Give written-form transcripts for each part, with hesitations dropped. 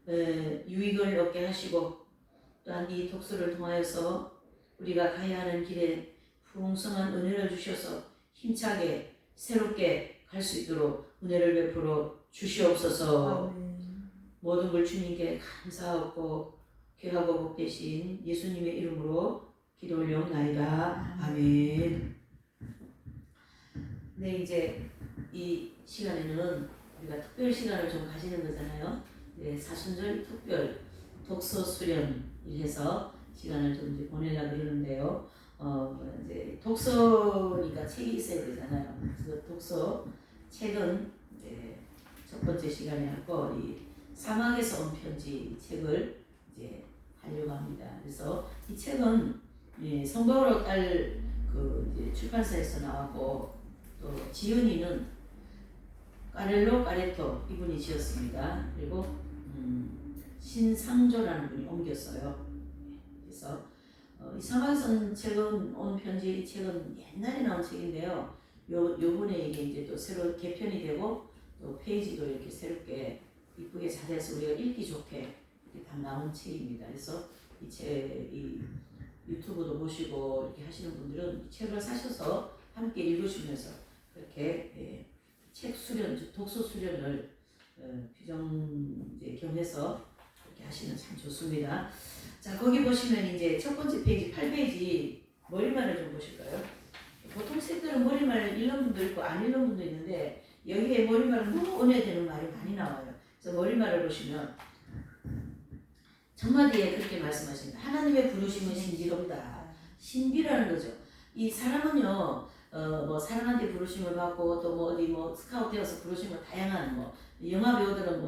유익을 얻게 하시고 또한 이 독서를 통하여서 우리가 가야 하는 길에 풍성한 은혜를 주셔서 힘차게 새롭게 갈 수 있도록 은혜를 베풀어 주시옵소서. 모든 걸 주님께 감사하고 귀하고 복되신 예수님의 이름으로 기도 올려옵나이다. 아멘. 네, 이제 이 시간에는 우리가 특별 시간을 좀 가지는 거잖아요. 네, 사순절 특별 독서 수련을 해서 시간을 좀 이제 보내려고 그러는데요. 이제 독서니까 책이 있어야 되잖아요. 그래서 독서 책은 이제 첫 번째 시간에 하고 이 사막에서 온 편지 책을 이제 하려고 합니다. 그래서 이 책은 성바오로 딸 그 이제 출판사에서 나왔고 또 지은이는 까렐로 까레토 이분이 지었습니다. 그리고 신상조라는 분이 옮겼어요. 그래서 이 사막에서 책은 온 편지 이 책은 옛날에 나온 책인데요. 요번에 이게 이제 또 새로 개편이 되고 또 페이지도 이렇게 새롭게 이쁘게 잘해서 우리가 읽기 좋게 이렇게 다 나온 책입니다. 그래서 이 책이 유튜브도 보시고 이렇게 하시는 분들은 이 책을 사셔서 함께 읽으시면서 그렇게 책 수련, 독서 수련을 겸해서 이렇게 하시면 참 좋습니다. 자, 거기 보시면 이제 첫 번째 페이지 8페이지 머리말을 좀 보실까요? 보통 책들은 머리말을 읽는 분도 있고 안 읽는 분도 있는데 여기에 머리말은 너무 은혜되는 말이 많이 나와요. 그래서 머리말을 보시면 첫 마디에 그렇게 말씀하십니다. 하나님의 부르심은 신비롭다. 신비라는 거죠. 이 사람은요, 뭐 사람한테 부르심을 받고 또 뭐 어디 뭐 스카우트 되어서 부르심을 다양한 뭐 영화 배우들은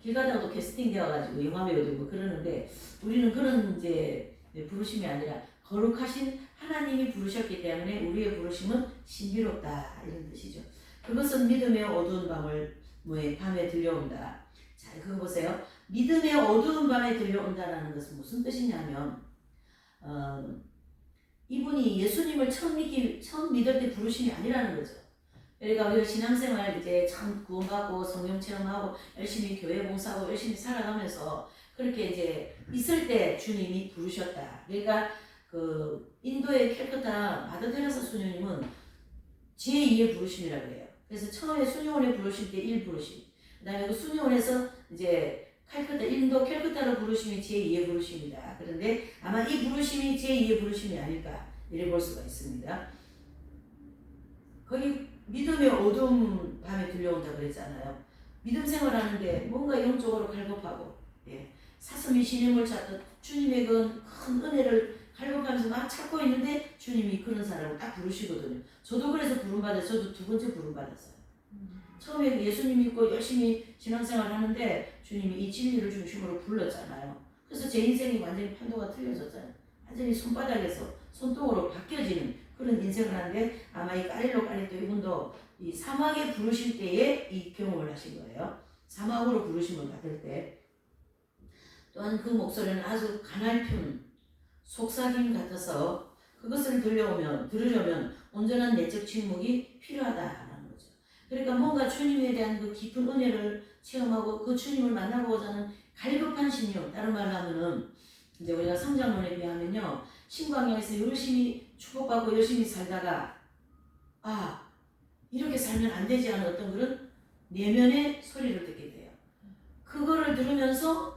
길 가다가도 캐스팅 되어가지고 영화 배우들 뭐 그러는데 우리는 그런 이제 부르심이 아니라 거룩하신 하나님이 부르셨기 때문에 우리의 부르심은 신비롭다 이런 뜻이죠. 그것은 믿음의 어두운 밤에 들려온다. 자, 그거 보세요. 믿음의 어두운 밤에 들려온다라는 것은 무슨 뜻이냐면 이분이 예수님을 처음 믿을 때 부르심이 아니라는 거죠. 그러니까 우리가 신앙생활 이제 참 구원받고 성령 체험하고 열심히 교회 봉사하고 열심히 살아가면서 그렇게 이제 있을 때 주님이 부르셨다. 그러니까 그 인도의 캘커타 마더테레사 수녀님은 제2의 부르심이라고 해요. 그래서 처음에 수녀원에 부르실 때 1부르심, 그 다음에 그 수녀원에서 이제 인도 캘커타로 부르심이 제2의 부르심이다. 그런데 아마 이 부르심이 제2의 부르심이 아닐까 이래 볼 수가 있습니다. 거기 믿음의 어두운 밤에 들려온다 그랬잖아요. 믿음 생활하는데 뭔가 영적으로 갈급하고 사슴이 시냇물 찾듯 주님의 그 큰 은혜를 갈급하면서 막 찾고 있는데 주님이 그런 사람을 딱 부르시거든요. 저도 그래서 부름받아서 저도 두 번째 부름받았어요. 처음에 예수님 믿고 열심히 신앙생활 하는데 주님이 이 진리를 중심으로 불렀잖아요. 그래서 제 인생이 완전히 판도가 틀려졌잖아요. 완전히 손바닥에서 손등으로 바뀌어지는 그런 인생을 하는데 아마 이 까레토 이분도 이 사막에 부르실 때에 이 경험을 하신 거예요. 사막으로 부르심을 받을 때 또한 그 목소리는 아주 가냘픈 속삭임 같아서 그것을 들으려면 온전한 내적 침묵이 필요하다라는 거죠. 그러니까 뭔가 주님에 대한 그 깊은 은혜를 체험하고 그 주님을 만나고자 하는 갈급한 심령, 다른 말로 하면은 이제 우리가 성장론에 비하면요, 신광야에서 열심히 축복받고 열심히 살다가 이렇게 살면 안 되지 않은 어떤 그런 내면의 소리를 듣게 돼요. 그거를 들으면서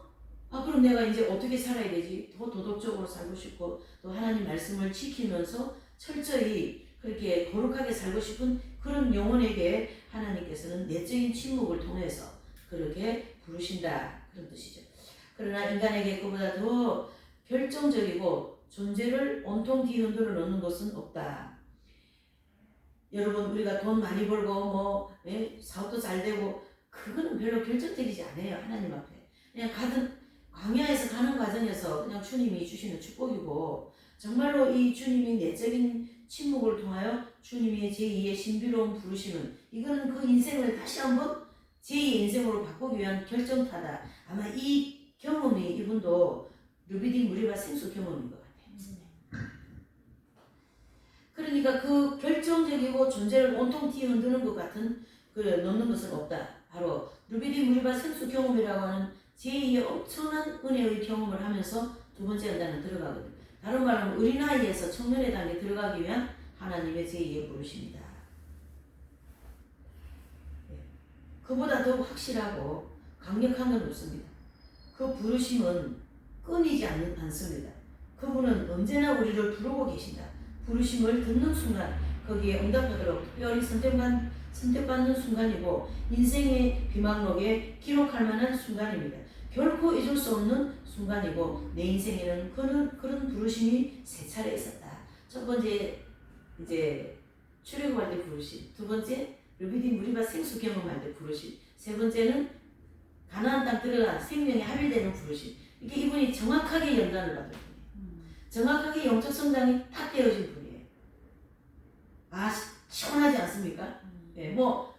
그럼 내가 이제 어떻게 살아야 되지? 더 도덕적으로 살고 싶고 또 하나님 말씀을 지키면서 철저히 그렇게 거룩하게 살고 싶은 그런 영혼에게 하나님께서는 내적인 침묵을 통해서 그렇게 부르신다 그런 뜻이죠. 그러나 인간에게 그보다 더 결정적이고 존재를 온통 뒤흔들어 놓는 것은 없다. 여러분 우리가 돈 많이 벌고 사업도 잘 되고 그거는 별로 결정적이지 않아요. 하나님 앞에 그냥 광야에서 가는 과정에서 그냥 주님이 주시는 축복이고 정말로 이 주님이 내적인 침묵을 통하여 주님의 제2의 신비로운 부르심은 이거는 그 인생을 다시 한번 제2의 인생으로 바꾸기 위한 결정타다. 아마 이 경험이 이분도 르비딩 무리바 생수 경험인 것 같아요. 그러니까 그 결정적이고 존재를 온통 뒤흔드는 것 같은 놓는 것은 없다. 바로 르비딩 무리바 생수 경험이라고 하는 제2의 엄청난 은혜의 경험을 하면서 두 번째 연단은 들어가거든요. 다른 말로 어린 나이에서 청년의 단계에 들어가기 위한 하나님의 제2의 부르심이다. 그보다 더 확실하고 강력한 건 없습니다. 그 부르심은 끊이지 않습니다. 그분은 언제나 우리를 부르고 계신다. 부르심을 듣는 순간 거기에 응답하도록 특별히 선택받는 순간이고 인생의 비망록에 기록할 만한 순간입니다. 결코 잊을 수 없는 순간이고 내 인생에는 그런 부르심이 세 차례 있었다. 첫 번째 이제 출애굽할 때 부르심, 두 번째 르비딤 무리바 생수 경험할 때 부르심, 세 번째는 가나안 땅 들어가 생명이 합일되는 부르심. 이게 이분이 정확하게 연단을 받은 분이에요. 정확하게 영적 성장이 딱 되어진 분이에요. 아, 시원하지 않습니까? 네, 뭐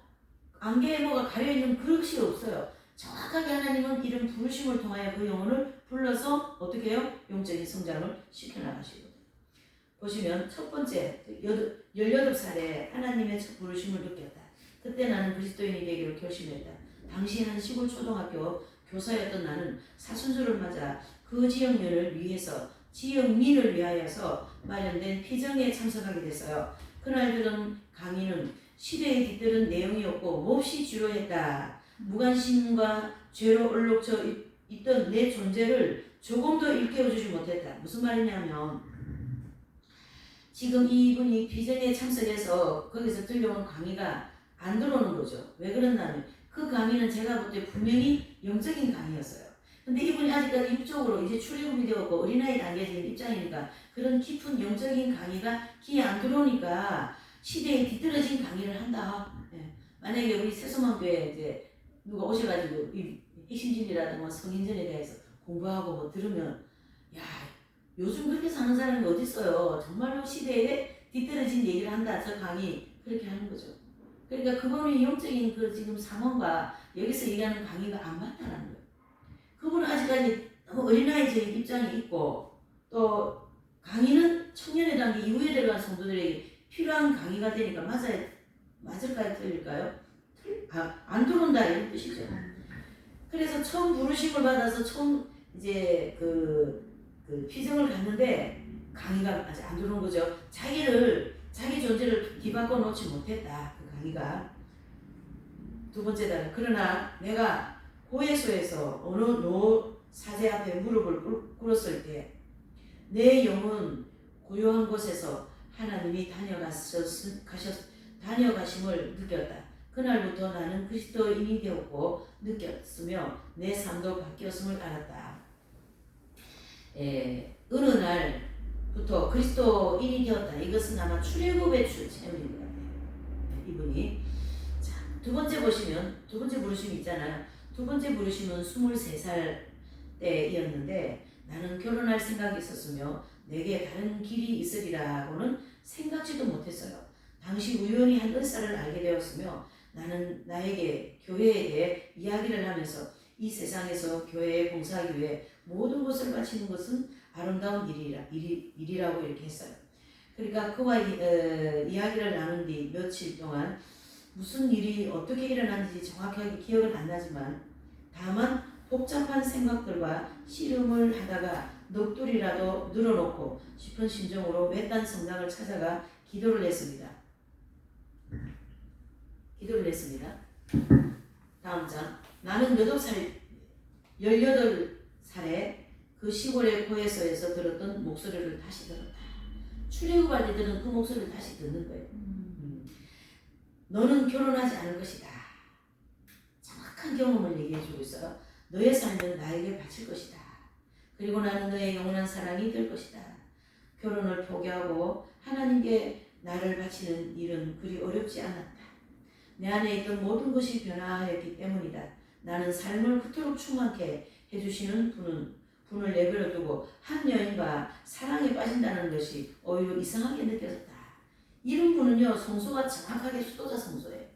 안개에 뭐가 가려있는 그릇이 없어요. 정확하게 하나님은 이런 부르심을 통하여 그 영혼을 불러서 어떻게 해요? 영적인 성장을 시켜나가시거든요. 보시면 첫 번째 18살에 하나님의 첫 부르심을 느꼈다. 그때 나는 그리스도인이 되기로 결심했다. 당시 한 시골 초등학교 교사였던 나는 사순절을 맞아 그 지역민을 위하여서 마련된 피정에 참석하게 됐어요. 그날 들은 강의는 시대에 뒤따른 내용이었고 몹시 지루했다. 무관심과 죄로 얼룩져 있던 내 존재를 조금도 일깨워주지 못했다. 무슨 말이냐면 지금 이분이 비전에 참석해서 거기서 들려온 강의가 안 들어오는 거죠. 왜 그랬냐면 그 강의는 제가 볼 때 분명히 영적인 강의였어요. 근데 이분이 아직까지 육적으로 이제 출애굽이 되었고 어린아이 단계적인 입장이니까 그런 깊은 영적인 강의가 귀에 안 들어오니까 시대에 뒤떨어진 강의를 한다. 예. 만약에 우리 세수만교회 이제 누가 오셔가지고 이 핵심진리라든가 성인전에 대해서 공부하고 뭐 들으면 야 요즘 그렇게 사는 사람이 어디 있어요. 정말로 시대에 뒤떨어진 얘기를 한다. 저 강의 그렇게 하는 거죠. 그러니까 그분의 영적인 그 지금 상황과 여기서 얘기하는 강의가 안 맞다는 거예요. 그분은 아직까지 너무 어린아이적인 입장이 있고 또 강의는 청년의 단계 이후에 들어간 성도들에게 필요한 강의가 되니까 맞을까요? 틀릴까요? 안 들어온다 이런 뜻이죠. 그래서 처음 부르심을 받아서 처음 이제 그 피정을 갔는데 강의가 아직 안 들어온 거죠. 자기 존재를 뒤바꿔 놓지 못했다. 그 강의가. 두 번째다. 그러나 내가 고해소에서 어느 노 사제 앞에 무릎을 꿇었을 때 내 영은 고요한 곳에서 하나님이 다녀가심을 느꼈다. 그날부터 나는 그리스도인이 되었고 느꼈으며 내 삶도 바뀌었음을 알았다. 어느 날부터 그리스도인이 되었다. 이것은 아마 출애굽의 체험인 것 같아요. 이분이. 자, 두 번째 보시면 두 번째 부르심 있잖아요. 두 번째 부르심은 23살 때였는데 나는 결혼할 생각이 있었으며 내게 다른 길이 있으리라고는 생각지도 못했어요. 당시 우연히 한 은사를 알게 되었으며 나는 나에게 교회에 대해 이야기를 하면서 이 세상에서 교회에 봉사하기 위해 모든 것을 바치는 것은 아름다운 일이라고 이렇게 했어요. 그러니까 그와 이야기를 나눈 뒤 며칠 동안 무슨 일이 어떻게 일어났는지 정확하게 기억은 안 나지만 다만 복잡한 생각들과 씨름을 하다가 넋두리라도 늘어놓고 싶은 심정으로 외딴 성당을 찾아가 기도를 했습니다. 다음 장. 나는 18살에 그 시골의 고해소에서 들었던 목소리를 다시 들었다. 출애굽할 때 들은 그 목소리를 다시 듣는 거예요. 너는 결혼하지 않을 것이다. 정확한 경험을 얘기해주고 있어요. 너의 삶은 나에게 바칠 것이다. 그리고 나는 너의 영원한 사랑이 될 것이다. 결혼을 포기하고 하나님께 나를 바치는 일은 그리 어렵지 않았다. 내 안에 있던 모든 것이 변화하였기 때문이다. 나는 삶을 그토록 충만케 해주시는 분을 내버려 두고 한 여인과 사랑에 빠진다는 것이 오히려 이상하게 느껴졌다. 이런 분은요, 성소가 정확하게 수도자 성소예요.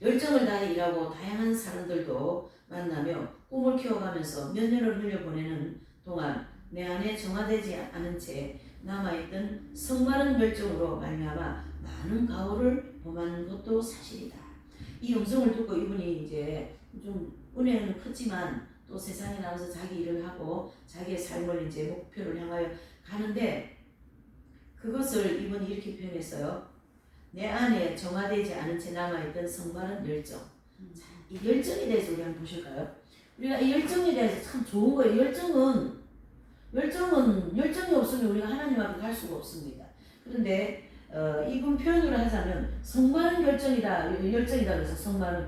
열정을 다해 일하고 다양한 사람들도 만나며 꿈을 키워가면서 몇 년을 흘려보내는 동안 내 안에 정화되지 않은 채 남아있던 성마른 열정으로 말미암아 많은 가호를 범하는 것도 사실이다. 이 음성을 듣고 이분이 이제 좀 은혜는 컸지만 또 세상에 나와서 자기 일을 하고 자기의 삶을 이제 목표를 향하여 가는데 그것을 이분이 이렇게 표현했어요. 내 안에 정화되지 않은 채 남아있던 성마른 열정. 자, 이 열정에 대해서 우리 한번 보실까요? 우리가 이 열정에 대해서 참 좋은 거예요. 열정이 없으면 우리가 하나님 앞에 갈 수가 없습니다. 그런데 이분 표현으로 하자면 성마른 열정이다 그래서 성마른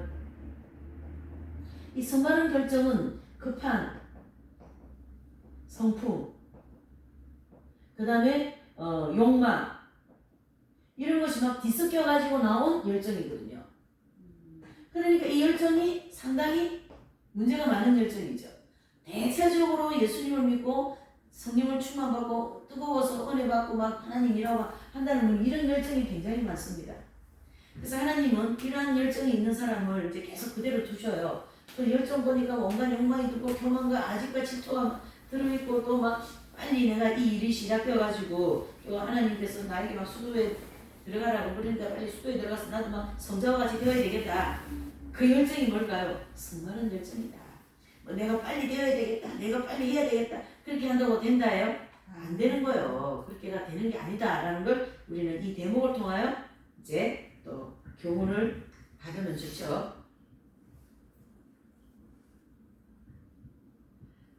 이 성마른 결정은 급한 성품, 그 다음에 욕망 이런 것이 막 뒤섞여 가지고 나온 열정이거든요. 그러니까 이 열정이 상당히 문제가 많은 열정이죠. 대체적으로 예수님을 믿고 성령을 충만받고 뜨거워서 은혜 받고 막 하나님이라고 한다는 분 이런 열정이 굉장히 많습니다. 그래서 하나님은 이러한 열정이 있는 사람을 이제 계속 그대로 두셔요. 그 열정 보니까 온갖 욕망이 들고 교만과 아직과 질투가 들어있고 또 막 빨리 내가 이 일이 시작되어가지고 또 하나님께서 나에게 막 수도에 들어가라고 그러니까 빨리 수도에 들어가서 나도 막 성자와 같이 되어야 되겠다. 그 열정이 뭘까요? 성마른 열정이다. 뭐 내가 빨리 되어야 되겠다. 내가 빨리 해야 되겠다. 그렇게 한다고 된다요? 안 되는 거예요. 그렇게가 되는 게 아니다라는 걸 우리는 이 대목을 통하여 이제 또 교훈을 받으면 좋죠.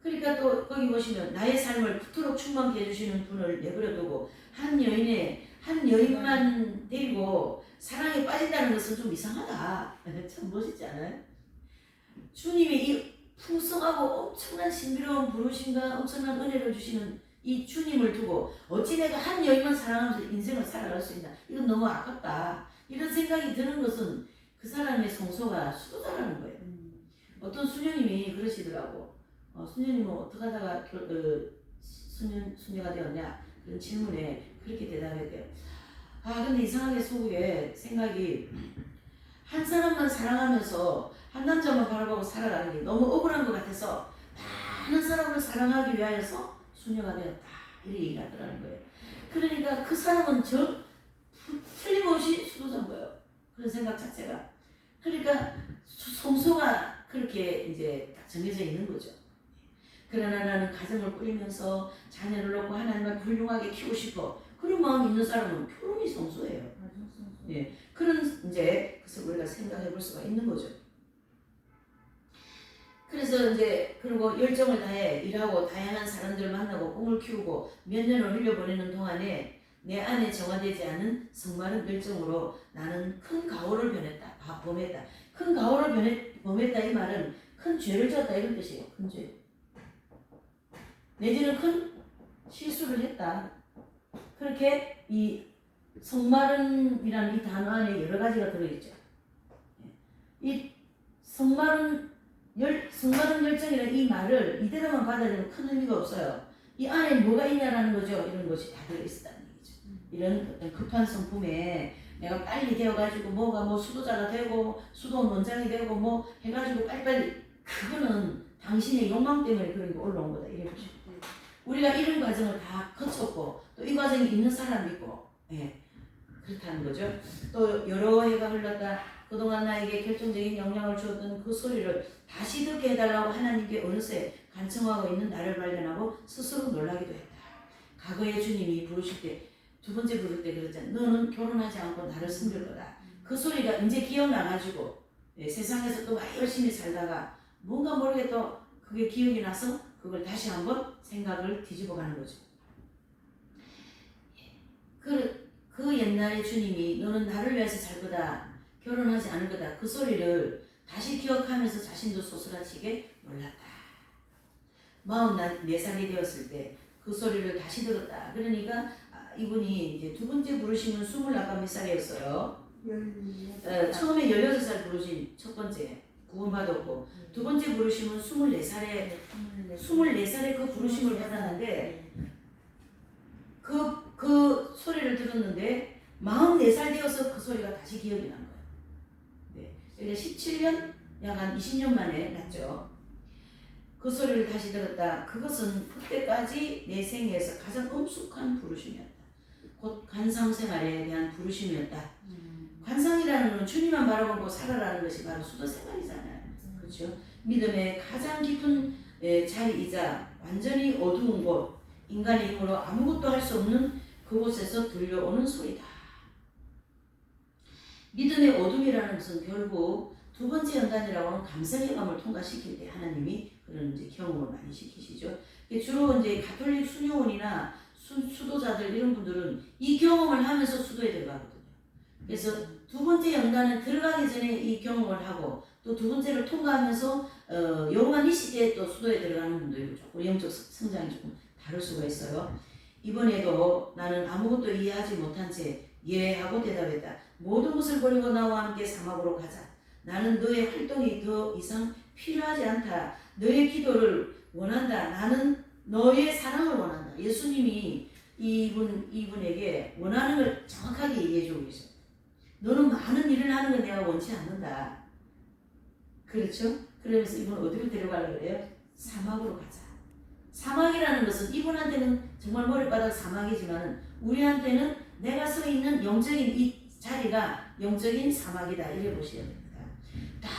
그러니까 또 거기 보시면 나의 삶을 그토록 충만케 해주시는 분을 내버려두고 한 여인만 데리고 사랑에 빠진다는 것은 좀 이상하다. 참 멋있지 않아요? 주님이 이 풍성하고 엄청난 신비로운 부르심과 엄청난 은혜를 주시는 이 주님을 두고 어찌 내가 한 여인만 사랑하면서 인생을 살아갈 수 있나? 이건 너무 아깝다. 이런 생각이 드는 것은 그 사람의 성소가 수도다라는 거예요. 어떤 수녀님이 그러시더라고. 수녀님은 어떻게 하다가 수녀가 되었냐? 그런 질문에 그렇게 대답했대요. 근데 이상하게 속에 생각이 한 사람만 사랑하면서 한 남자만 바라보고 살아가는 게 너무 억울한 것 같아서 많은 사람을 사랑하기 위하여서 수녀가 되었다. 이렇게 얘기하더라는 거예요. 그러니까 그 사람은 틀림없이 수도자인 거예요. 그런 생각 자체가. 그러니까 성소가 그렇게 이제 딱 정해져 있는 거죠. 그러나 나는 가정을 꾸리면서 자녀를 놓고 하나님을 훌륭하게 키우고 싶어. 그런 마음이 있는 사람은 결혼이 성소예요. 예, 그런 이제 그래서 우리가 생각해 볼 수가 있는 거죠. 그래서 이제 그리고 열정을 다해 일하고 다양한 사람들 만나고 꿈을 키우고 몇 년을 흘려보내는 동안에 내 안에 정화되지 않은 성마른 열정으로 나는 큰 가오를 범했다. 큰 가오를 범했다 이 말은 큰 죄를 지었다 이런 뜻이에요. 큰 죄. 내지는 큰 실수를 했다. 그렇게 이 성마른이라는 이 단어 안에 여러 가지가 들어있죠. 이 성마른 열정이라는 이 말을 이대로만 받아들이면 큰 의미가 없어요. 이 안에 뭐가 있냐라는 거죠. 이런 것이 다 들어있다는 얘기죠. 이런 어떤 급한 성품에 내가 빨리 되어가지고 뭐가 뭐 수도자가 되고 수도 원장이 되고 뭐 해가지고 빨리빨리 그거는 당신의 욕망 때문에 그런 게 올라온 거다. 이래 보시죠. 우리가 이런 과정을 다 거쳤고 또 이 과정이 있는 사람이 있고 그렇다는 거죠. 또 여러 해가 흘렀다. 그동안 나에게 결정적인 영향을 주었던 그 소리를 다시 듣게 해달라고 하나님께 어느새 간청하고 있는 나를 발견하고 스스로 놀라기도 했다. 과거에 주님이 부르실 때 두 번째 부를 때 그랬잖아. 너는 결혼하지 않고 나를 섬길 거다. 그 소리가 이제 기억나가지고 세상에서 또 막 열심히 살다가 뭔가 모르게 또 그게 기억이 나서 그걸 다시 한번 생각을 뒤집어 가는 거죠. 그 옛날에 주님이 너는 나를 위해서 살 거다. 결혼하지 않을 거다. 그 소리를 다시 기억하면서 자신도 소스라치게 놀랐다. 44살이 되었을 때 그 소리를 다시 들었다. 그러니까 이분이 이제 두 번째 부르심은 20몇 살이었어요. 처음에 16살 부르심 첫 번째 구원받았고 두 번째 부르심은 24살에 그 부르심을 받았는데 그 소리를 들었는데 44살 되어서 그 소리가 다시 기억이 난 거예요. 그러니까 17년 약 한 20년 만에 났죠. 그 소리를 다시 들었다. 그것은 그때까지 내 생애에서 가장 엄숙한 부르심이었다. 곧 관상생활에 대한 부르심이었다. 관상이라는 것은 주님만 바라보고 살아라는 것이 바로 수도생활이잖아요. 그렇죠? 믿음의 가장 깊은 자리이자 완전히 어두운 곳, 인간의 힘으로 아무것도 할 수 없는 그곳에서 들려오는 소리다. 믿음의 어둠이라는 것은 결국 두 번째 연단이라고 하는 감성의 감을 통과시킬 때 하나님이 그런 이제 경험을 많이 시키시죠. 주로 이제 가톨릭 수녀원이나 수도자들 이런 분들은 이 경험을 하면서 수도에 들어가거든요. 그래서 두 번째 연단은 들어가기 전에 이 경험을 하고 또 두 번째를 통과하면서 요한 이 시대에 또 수도에 들어가는 분들이 조금 영적 성장이 조금 다를 수가 있어요. 이번에도 나는 아무것도 이해하지 못한 채 예하고 대답했다. 모든 것을 버리고 나와 함께 사막으로 가자. 나는 너의 활동이 더 이상 필요하지 않다. 너의 기도를 원한다. 나는 너의 사랑을 원한다. 예수님이 이분에게 원하는 걸 정확하게 얘기해주고 계셔요. 너는 많은 일을 하는 걸 내가 원치 않는다. 그렇죠? 그러면서 이분 어디로 데려가려고 그래요? 사막으로 가자. 사막이라는 것은 이분한테는 정말 머리바닥 사막이지만 우리한테는 내가 서 있는 영적인 이 자리가 영적인 사막이다. 이래 보셔야 됩니다. 다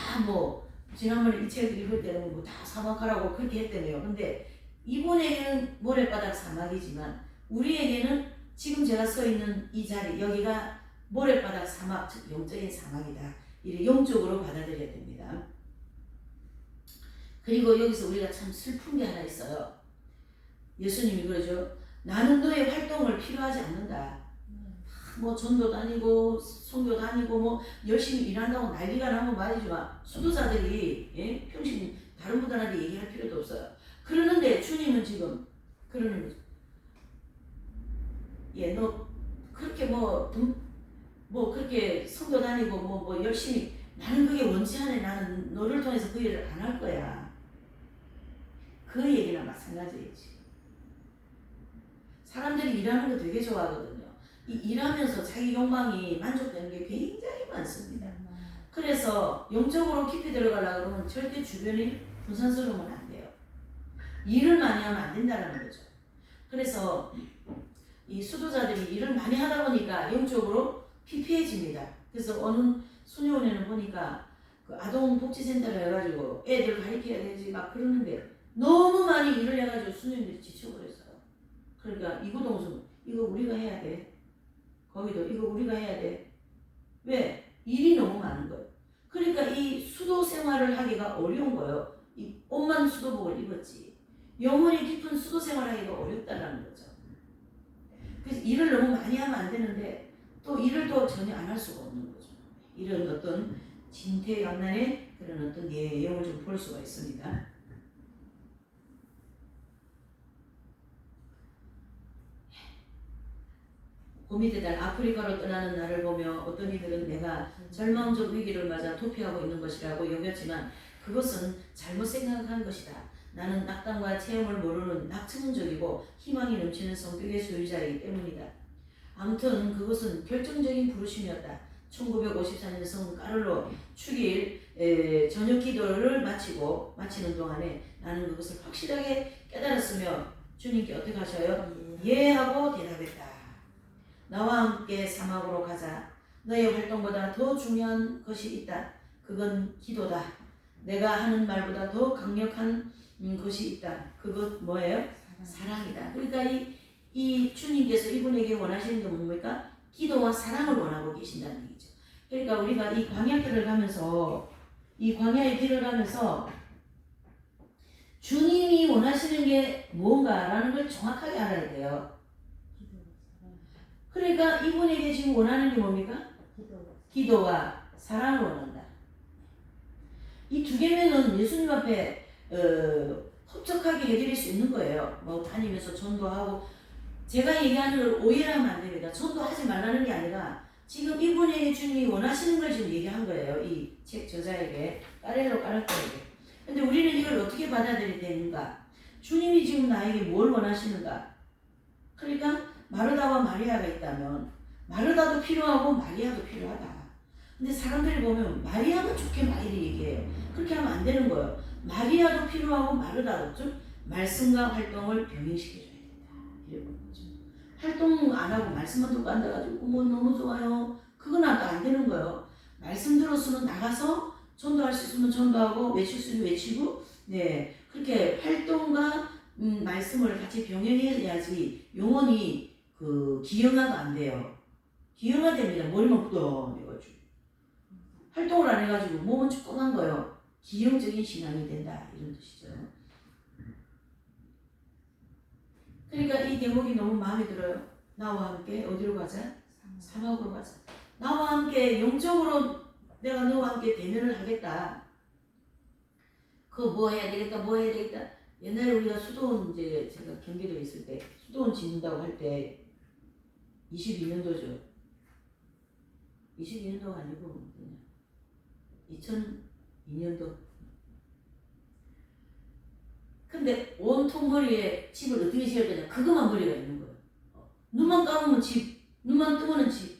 지난번에 이 책을 읽을 때는 다 사막하라고 그렇게 했다며요. 근데 이분에게는 모래바닥 사막이지만 우리에게는 지금 제가 서 있는 이 자리 여기가 모래바닥 사막, 즉 영적인 사막이다. 이래 영적으로 받아들여야 됩니다. 그리고 여기서 우리가 참 슬픈 게 하나 있어요. 예수님이 그러죠. 나는 너의 활동을 필요하지 않는다. 전도 다니고 선교 다니고 열심히 일한다고 난리가 나면 말이지만 수도자들이 평신 다른 분들한테 얘기할 필요도 없어요. 그러는데 주님은 지금 그러는 거죠. 너 그렇게 그렇게 선교 다니고 열심히 나는 그게 원치 않아. 나는 너를 통해서 그 일을 안 할 거야. 그 얘기나 마찬가지겠지. 사람들이 일하는 거 되게 좋아하거든요. 일하면서 자기 욕망이 만족되는 게 굉장히 많습니다. 그래서 영적으로 깊이 들어가려고 그러면 절대 주변이 분산스러우면 안 돼요. 일을 많이 하면 안 된다는 거죠. 그래서 이 수도자들이 일을 많이 하다 보니까 영적으로 피폐해집니다. 그래서 어느 수녀원에는 보니까 그 아동복지센터를 해가지고 애들 가르쳐야 되지 막 그러는데 너무 많이 일을 해가지고 수녀님들이 지쳐버렸어요. 그러니까 이구동성 이거 우리가 해야 돼. 거기도 이거 우리가 해야 돼. 왜? 일이 너무 많은 거예요. 그러니까 이 수도 생활을 하기가 어려운 거예요. 이 옷만 수도복을 입었지. 영혼이 깊은 수도 생활하기가 어렵다는 거죠. 그래서 일을 너무 많이 하면 안 되는데 또 일을 또 전혀 안 할 수가 없는 거죠. 이런 어떤 진퇴양난의 그런 어떤 내용을 좀 볼 수가 있습니다. 그 밑에 달 아프리카로 떠나는 나를 보며 어떤 이들은 내가 절망적 위기를 맞아 도피하고 있는 것이라고 여겼지만 그것은 잘못 생각한 것이다. 나는 낙담과 체험을 모르는 낙천적이고 희망이 넘치는 성격의 소유자이기 때문이다. 아무튼 그것은 결정적인 부르심이었다. 1954년 성 까를로 축일 저녁 기도를 마치는 동안에 나는 그것을 확실하게 깨달았으며 주님께 어떻게 하셔요? 예 하고 대답했다. 나와 함께 사막으로 가자. 너의 활동보다 더 중요한 것이 있다. 그건 기도다. 내가 하는 말보다 더 강력한 것이 있다. 그것 뭐예요? 사랑이다. 그러니까 이 주님께서 이분에게 원하시는 게 뭡니까? 기도와 사랑을 원하고 계신다는 얘기죠. 그러니까 우리가 이 광야길을 가면서 주님이 원하시는 게 뭔가라는 걸 정확하게 알아야 돼요. 그러니까 이분에게 지금 원하는 게 뭡니까? 기도와 사랑을 원한다. 이 두 개면은 예수님 앞에 흡족하게 해드릴 수 있는 거예요. 다니면서 전도하고 제가 얘기하는 걸 오해를 하면 안 됩니다. 전도하지 말라는 게 아니라 지금 이분에게 주님이 원하시는 걸 지금 얘기한 거예요. 이 책 저자에게 까렐로 까르토에게. 근데 우리는 이걸 어떻게 받아들여야 되는가? 주님이 지금 나에게 뭘 원하시는가? 그러니까 마르다와 마리아가 있다면 마르다도 필요하고 마리아도 필요하다. 근데 사람들이 보면 마리아만 좋게 많이 얘기해요. 그렇게 하면 안 되는 거예요. 마리아도 필요하고 마르다도 좀 말씀과 활동을 병행시켜줘야 된다. 이런 거죠. 활동 안 하고 말씀만 듣고 앉아가지고 너무 좋아요. 그건 안 되는 거예요. 말씀 들었으면 나가서 전도할 수 있으면 전도하고 외칠 수 있으면 외치고 네 그렇게 활동과 말씀을 같이 병행해야지 영혼이 그 기형화가 안 돼요. 기형화됩니다. 머리만 굳어내가지고 활동을 안 해가지고 몸은 쭈꾸만 거예요. 기형적인 신앙이 된다 이런 뜻이죠. 그러니까 이 대목이 너무 마음에 들어요. 나와 함께 어디로 가자? 사막으로 가자. 나와 함께 영적으로 내가 너와 함께 대면을 하겠다. 그거 뭐 해야 되겠다, 뭐 해야 되겠다. 옛날에 우리가 수도원 이제 제가 경기도에 있을 때 수도원 짓는다고 할 때 22년도죠. 22년도가 아니고 2002년도. 근데 온통 머리에 집을 어떻게 지을 거냐. 그것만 머리가 있는 거예요. 눈만 감으면 집, 눈만 뜨면 집.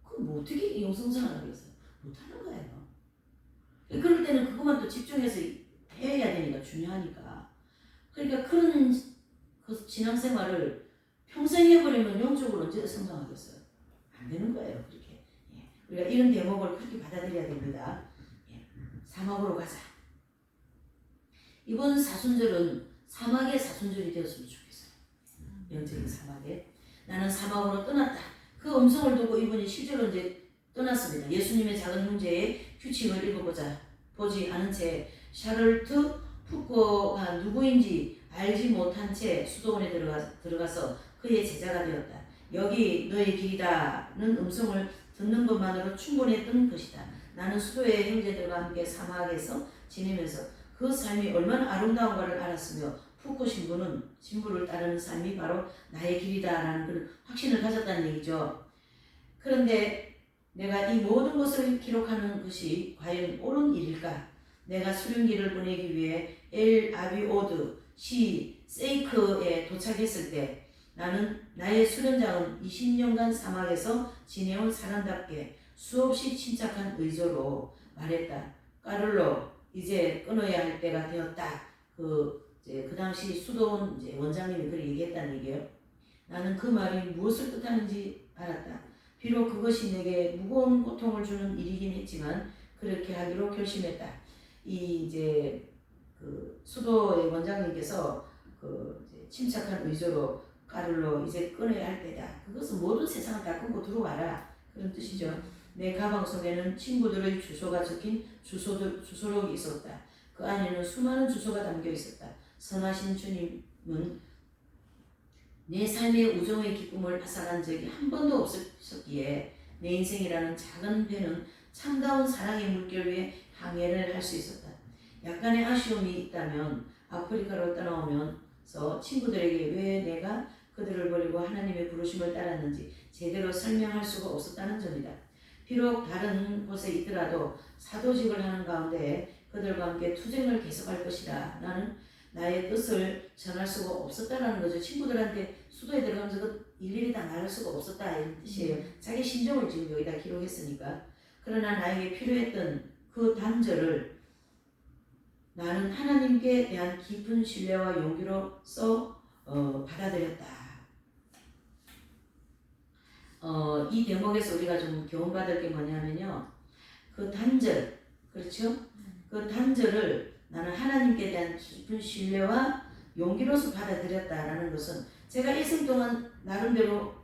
그럼 뭐 어떻게 영성생활을 하겠어요? 못하는 거예요. 그럴 때는 그것만 또 집중해서 해야 되니까 중요하니까. 그러니까 그런 그 신앙생활을 평생 해버리면 영적으로 언제 성장하겠어요? 안 되는 거예요. 그렇게. 예. 우리가 이런 대목을 그렇게 받아들여야 됩니다. 예. 사막으로 가자. 이번 사순절은 사막의 사순절이 되었으면 좋겠어요. 영적인 사막에. 나는 사막으로 떠났다. 그 음성을 듣고 이분이 실제로 이제 떠났습니다. 예수님의 작은 형제의 규칙을 읽어보자. 보지 않은 채 샤를트 푸코가 누구인지 알지 못한 채 수도원에 들어가서 그의 제자가 되었다. 여기 너의 길이다는 음성을 듣는 것만으로 충분했던 것이다. 나는 수도의 형제들과 함께 사막에서 지내면서 그 삶이 얼마나 아름다운가를 알았으며 푸코 신부를 따르는 삶이 바로 나의 길이다라는 그런 확신을 가졌다는 얘기죠. 그런데 내가 이 모든 것을 기록하는 것이 과연 옳은 일일까? 내가 수련기를 보내기 위해 엘 아비오드 시 세이크에 도착했을 때 나는 나의 수련장은 20년간 사막에서 지내온 사람답게 수없이 침착한 의조로 말했다. 까를로 이제 끊어야 할 때가 되었다. 그 당시 수도원 원장님이 그렇게 얘기했다는 얘기예요. 나는 그 말이 무엇을 뜻하는지 알았다. 비록 그것이 내게 무거운 고통을 주는 일이긴 했지만 그렇게 하기로 결심했다. 이 이제 그 수도의 원장님께서 그 이제 침착한 의조로 까를로 이제 끊어야 할 때다. 그것은 모든 세상을 다 끊고 들어와라. 그런 뜻이죠. 내 가방 속에는 친구들의 주소가 적힌 주소록이 있었다. 그 안에는 수많은 주소가 담겨 있었다. 선하신 주님은 내 삶의 우정의 기쁨을 앗아간 적이 한 번도 없었기에 내 인생이라는 작은 배는 참다운 사랑의 물결 위에 항해를 할 수 있었다. 약간의 아쉬움이 있다면 아프리카로 떠나오면서 친구들에게 왜 내가 그들을 버리고 하나님의 부르심을 따랐는지 제대로 설명할 수가 없었다는 점이다. 비록 다른 곳에 있더라도 사도직을 하는 가운데 그들과 함께 투쟁을 계속할 것이다. 나는 나의 뜻을 전할 수가 없었다라는 거죠. 친구들한테 수도에 들어가면서 그 일일이 다 말할 수가 없었다 이런 뜻이에요. 자기 심정을 지금 여기다 기록했으니까. 그러나 나에게 필요했던 그 단절을 나는 하나님께 대한 깊은 신뢰와 용기로써 받아들였다. 이 대목에서 우리가 좀 교훈받을 게 뭐냐면요. 그 단절, 그렇죠? 그 단절을 나는 하나님께 대한 깊은 신뢰와 용기로서 받아들였다라는 것은 제가 일생 동안 나름대로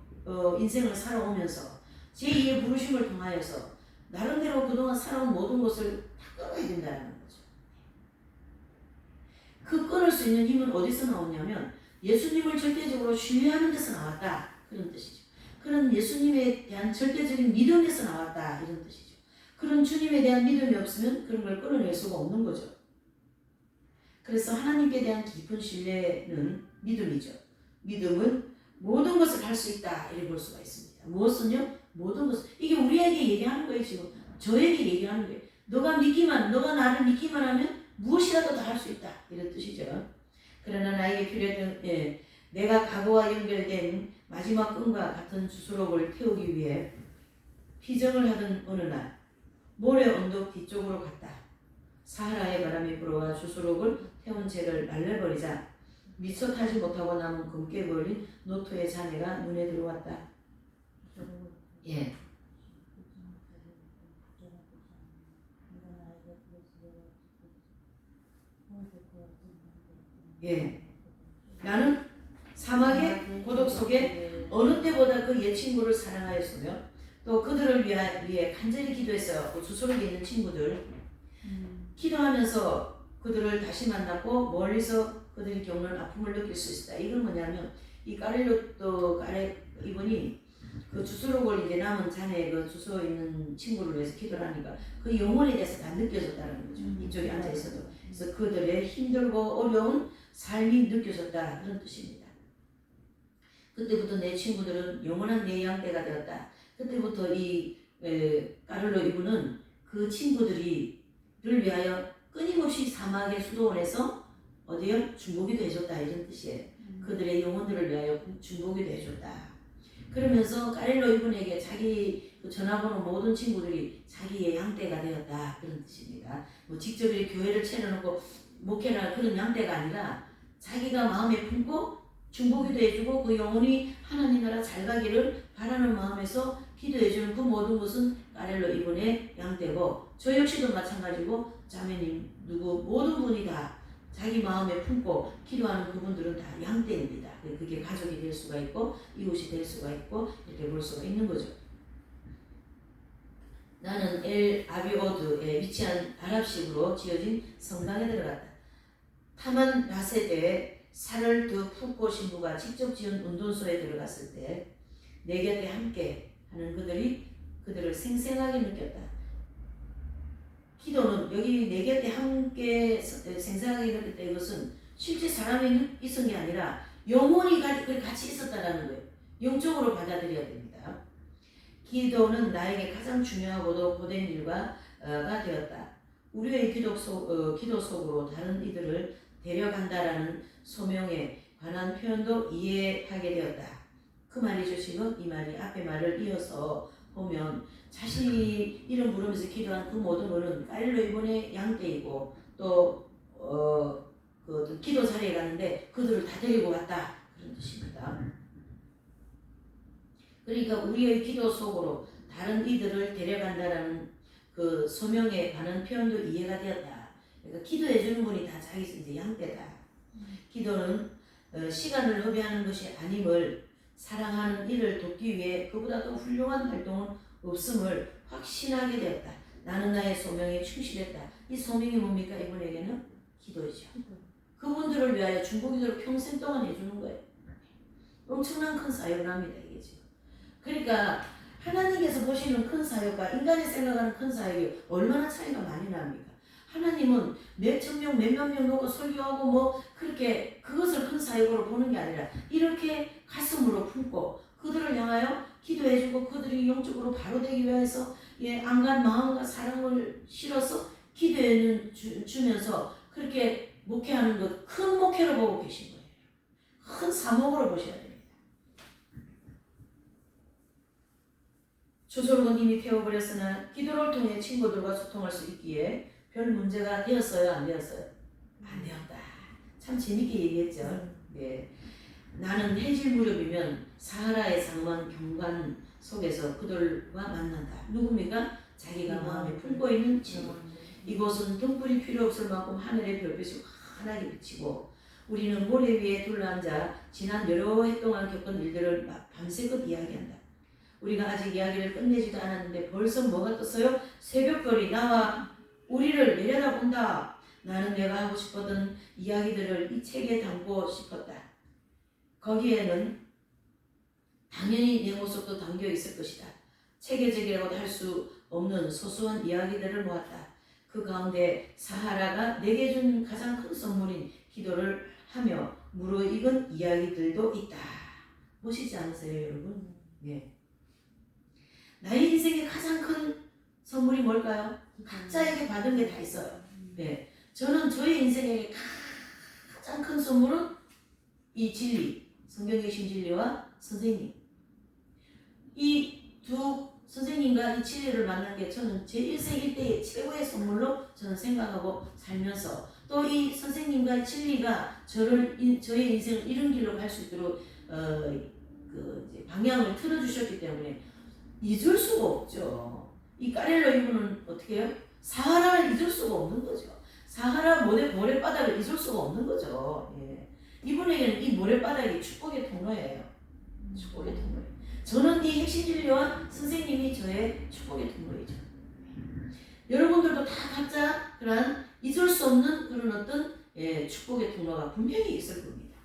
인생을 살아오면서 제2의 부르심을 통하여서 나름대로 그동안 살아온 모든 것을 다 끊어야 된다는 거죠. 그 끊을 수 있는 힘은 어디서 나오냐면 예수님을 절대적으로 신뢰하는 데서 나왔다. 그런 뜻이죠. 그런 예수님에 대한 절대적인 믿음에서 나왔다. 이런 뜻이죠. 그런 주님에 대한 믿음이 없으면 그런 걸 끊어낼 수가 없는 거죠. 그래서 하나님께 대한 깊은 신뢰는 믿음이죠. 믿음은 모든 것을 할 수 있다. 이렇게 볼 수가 있습니다. 무엇은요? 모든 것을. 이게 우리에게 얘기하는 거예요. 지금 저에게 얘기하는 거예요. 너가 나를 믿기만 하면 무엇이라도 다 할 수 있다. 이런 뜻이죠. 그러나 나에게 필요했던 내가 과거와 연결된 마지막 끈과 같은 주소록을 태우기 위해 피정을 하던 어느 날 모래 언덕 뒤쪽으로 갔다. 사하라의 바람이 불어와 주소록을 태운 채를 말려버리자 미처 타지 못하고 남은 검게 걸린 노토의 잔해가 눈에 들어왔다. 예. 예. 나는 사막의 고독 속에 어느 때보다 그 옛 친구를 사랑하였으며 또 그들을 위해 간절히 기도했어요. 주소를 있는 친구들 기도하면서 그들을 다시 만났고 멀리서 그들이 겪는 아픔을 느낄 수 있다. 이건 뭐냐면 이 까렐로또 이분이 그 주소록을 이제 남은 자네 그 주소 있는 친구를 위해서 기도를 하니까 그 영혼에 대해서 다 느껴졌다는 거죠. 이쪽에 앉아 있어도. 그래서 그들의 힘들고 어려운 삶이 느껴졌다 그런 뜻입니다. 그때부터 내 친구들은 영원한 내 양떼가 되었다. 그때부터 이 까를로 이분은 그 친구들을 위하여 끊임없이 사막의 수도원에서 어디요? 중보기도 해줬다 이런 뜻이에요. 그들의 영혼들을 위하여 중보기도 해줬다. 그러면서 까렐로 이분에게 자기 그 전화번호 모든 친구들이 자기의 양떼가 되었다 그런 뜻입니다. 뭐 직접 이 교회를 차려놓고 목회나 그런 양떼가 아니라 자기가 마음에 품고 중보기도 해주고 그 영혼이 하나님 나라 잘 가기를 바라는 마음에서 기도해주는 그 모든 것은 까렐로 이분의 양떼고 저 역시도 마찬가지고 자매님 누구 모든 분이 다 자기 마음에 품고 기도하는 그분들은 다 양떼입니다. 그게 가족이 될 수가 있고 이웃이 될 수가 있고 이렇게 볼 수가 있는 거죠. 나는 엘 아비오드에 위치한 아랍식으로 지어진 성당에 들어갔다. 타만 라세드의 사를드 푸코 신부가 직접 지은 운동소에 들어갔을 때 내 곁에 함께 하는 그들을 생생하게 느꼈다. 기도는 여기 내 곁에 함께 생생하게 느꼈다. 이것은 실제 사람이 있은 게 아니라 영혼이 같이 있었다라는 거예요. 영적으로 받아들여야 됩니다. 기도는 나에게 가장 중요하고도 고된 일가 되었다. 우리의 기도 속으로 다른 이들을 데려간다라는 소명에 관한 표현도 이해하게 되었다. 그 말이죠. 지금 이 말이 앞에 말을 이어서 보면 자신이 이름 부르면서 기도한 그 모든 것은 까일로 이번에 양떼이고 또 그 기도 자리에 갔는데 그들을 다 데리고 갔다 그런 뜻입니다. 그러니까 우리의 기도 속으로 다른 이들을 데려간다라는 그 소명에 관한 표현도 이해가 되었다. 그러니까 기도해 주는 분이 다 자기 이제 양떼다. 기도는 시간을 허비하는 것이 아님을 사랑하는 이를 돕기 위해 그보다 더 훌륭한 활동은 없음을 확신하게 되었다. 나는 나의 소명에 충실했다. 이 소명이 뭡니까? 이분에게는 기도이죠. 그분들을 위하여 중보기도를 평생 동안 해주는 거예요. 엄청난 큰 사역을 합니다. 이게 지금. 그러니까 하나님께서 보시는 큰 사역과 인간이 생각하는 큰 사역이 얼마나 차이가 많이 납니까? 하나님은 몇천 명, 몇만 명 놓고 설교하고 뭐 그렇게 그것을 큰 사역으로 보는 게 아니라 이렇게 가슴으로 품고 그들을 향하여 기도해주고 그들이 영적으로 바로 되기 위해서 안간 마음과 사랑을 실어서 기도해 주면서 그렇게 목회하는 것 큰 목회로 보고 계신 거예요. 큰 사목으로 보셔야 됩니다. 조솔은 이미 태워버렸으나 기도를 통해 친구들과 소통할 수 있기에 별 문제가 되었어요? 안 되었어요? 안 되었다. 참 재밌게 얘기했죠. 네. 나는 해질 무렵이면 사하라의 상만 경관 속에서 그들과 만난다. 누굽니까? 자기가 마음에 품고 있는 친구. 이곳은 등불이 필요 없을 만큼 하늘의 별빛이 환하게 비치고 우리는 모래 위에 둘러앉아 지난 여러 해 동안 겪은 일들을 밤새껏 이야기한다. 우리가 아직 이야기를 끝내지도 않았는데 벌써 뭐가 떴어요? 새벽별이 나와 우리를 내려다본다. 나는 내가 하고 싶었던 이야기들을 이 책에 담고 싶었다. 거기에는 당연히 내 모습도 담겨 있을 것이다. 체계적이라고도 할 수 없는 소소한 이야기들을 모았다. 그 가운데 사하라가 내게 준 가장 큰 선물인 기도를 하며 무르익은 이야기들도 있다. 보시지 않으세요, 여러분? 네. 나의 인생의 가장 큰 선물이 뭘까요? 각자에게 받은 게 다 있어요. 네. 저는 저의 인생의 가장 큰 선물은 이 진리, 성경의 신진리와 선생님. 이 두 선생님과 이 진리를 만난 게 저는 제 일생 일대의 최고의 선물로 저는 생각하고 살면서 또 이 선생님과 진리가 저의 인생을 이른 길로 갈 수 있도록 방향을 틀어주셨기 때문에 잊을 수가 없죠. 이 까렐로 이분은 어떻게 해요? 사하라를 잊을 수가 없는 거죠. 사하라 모래바닥을 잊을 수가 없는 거죠. 예. 이분에게는 이 모래바닥이 축복의 통로예요. 축복의 통로예요. 저는 이 핵심 진료와 선생님이 저의 축복의 통로이죠. 여러분들도 다 각자 그런 잊을 수 없는 그런 어떤 축복의 통로가 분명히 있을 겁니다.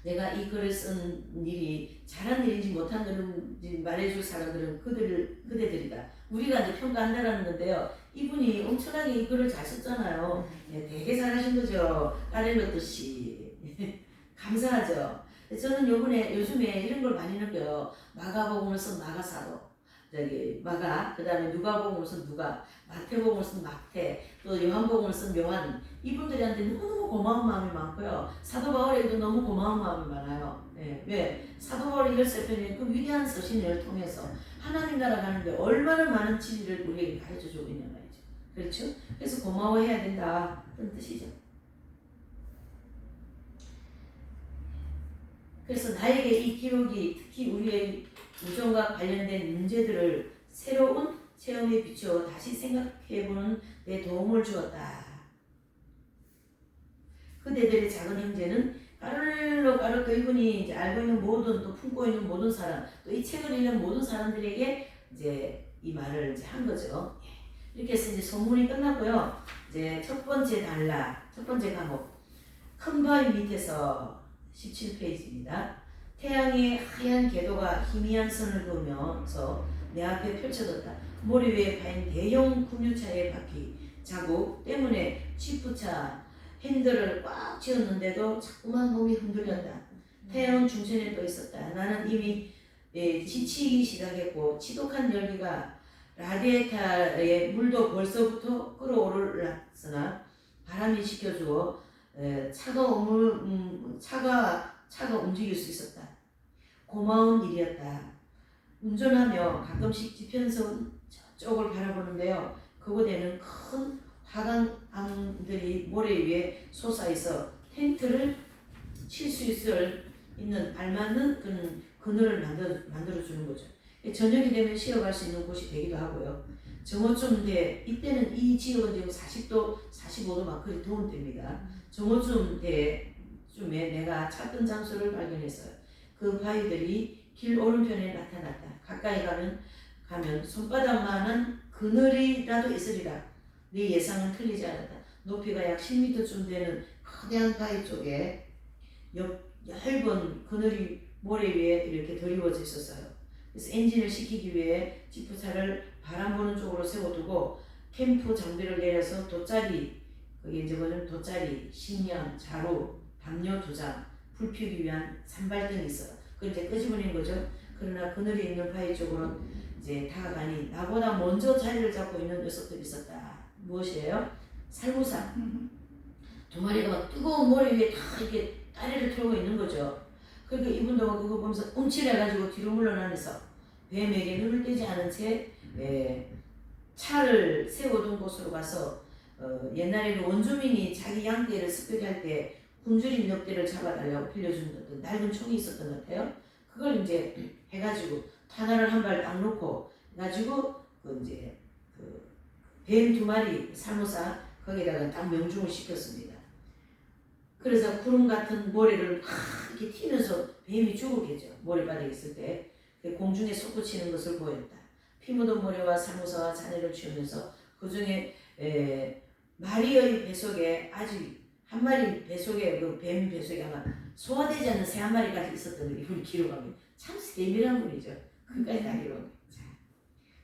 내가 이 글을 쓴 일이 잘한 일인지 못한 일인지 말해줄 사람들은 그대들이다. 우리가 이제 평가한다라는 건데요. 이분이 엄청나게 이 글을 잘 썼잖아요. 되게 잘하신 거죠. 다른 것듯이 감사하죠. 저는 요즘에 이런 걸 많이 느껴요. 마가복음을 쓴 마가사도, 그 다음에 누가복음을 쓴 누가, 마태복음을 쓴 마태, 또 요한복음을 쓴 요한, 이분들한테 너무 고마운 마음이 많고요. 사도 바울에도 너무 고마운 마음이 많아요. 왜? 사도 바울의 13편의 그 위대한 서신을 통해서 하나님 나라 가는데 얼마나 많은 진리를 우리에게 가르쳐 주고 있냐 말이죠. 그렇죠? 그래서 고마워해야 된다. 그런 뜻이죠. 그래서 나에게 이 기록이 특히 우리의 우정과 관련된 문제들을 새로운 체험에 비추어 다시 생각해보는 데 도움을 주었다. 그대들의 작은 형제는 까를로 까르토 이분이 이제 알고 있는 모든 또 품고 있는 모든 사람 또 이 책을 읽는 모든 사람들에게 이제 이 말을 이제 한 거죠. 이렇게 해서 이제 선문이 끝났고요. 이제 첫 번째 과목 큰 바위 밑에서 17페이지입니다. 태양의 하얀 궤도가 희미한 선을 그으면서 내 앞에 펼쳐졌다. 머리 위에 파인 대형 국류차의 바퀴 자국 때문에 지프차 핸들을 꽉 쥐었는데도 자꾸만 몸이 흔들렸다. 태양은 중천에 떠 있었다. 나는 이미 지치기 시작했고 지독한 열기가 라디에이터의 물도 벌써부터 끓어올랐으나 바람이 식혀주어 차가 움직일 수 있었다. 고마운 일이었다. 운전하며 가끔씩 지평선 저쪽을 바라보는데요. 그곳에는 큰 화강암들이 모래 위에 솟아있어 텐트를 칠 수 있는 알맞는 그늘을 만들어주는 거죠. 저녁이 되면 쉬어갈 수 있는 곳이 되기도 하고요. 정오쯤 돼, 이때는 이 지역은 지금 40도, 45도 막 그리 더운 때입니다. 정오쯤 쯤에 내가 찾던 장소를 발견했어요. 그 바위들이 길 오른편에 나타났다. 가까이 가면 손바닥만한 그늘이라도 있으리라. 네 예상은 틀리지 않았다. 높이가 약 10m쯤 되는 거대한 바위 쪽에 얇은 그늘이 모래 위에 이렇게 드리워져 있었어요. 그래서 엔진을 식히기 위해 지프차를 바람 부는 쪽으로 세워두고 캠프 장비를 내려서 돗자리, 거기 이제 뭐냐면 돗자리, 식량, 자루, 담요 2장, 불 피우기 위한 산발등이 있어요. 그걸 이제 끄집어낸 거죠. 그러나 그늘이 있는 바위 쪽으로 이제 다가가니 나보다 먼저 자리를 잡고 있는 녀석들이 있었다. 무엇이에요? 살구사. 2마리가 막 뜨거운 모래 위에 다 이렇게 다리를 털고 있는 거죠. 그러니까 이분도 그거 보면서 움찔해가지고 뒤로 물러나면서 뱀에게 눈을 떼지 않은 채 차를 세워둔 곳으로 가서 옛날에는 원주민이 자기 양떼를 습격할 때 굶주린 늑대를 잡아달라고 빌려준 어떤 낡은 총이 있었던 것 같아요. 그걸 이제 해가지고 탄화를 한 발 딱 놓고 가지고 뱀 2마리 살모사 거기다가 딱 명중을 시켰습니다. 그래서 구름 같은 모래를 막 이렇게 튀면서 뱀이 죽었겠죠. 모래바닥에 있을 때 공중에 솟구치는 것을 보였다. 피 묻은 모래와 살모사와 잔해를 치우면서 그 중에 마리의 뱃속에 아직 한 마리 뱃속에 그 뱀 뱃속에 아마 소화되지 않는 새 1마리까지 있었던 걸 이분이 기록합니다. 참 세밀한 분이죠. 그까지 다 기록.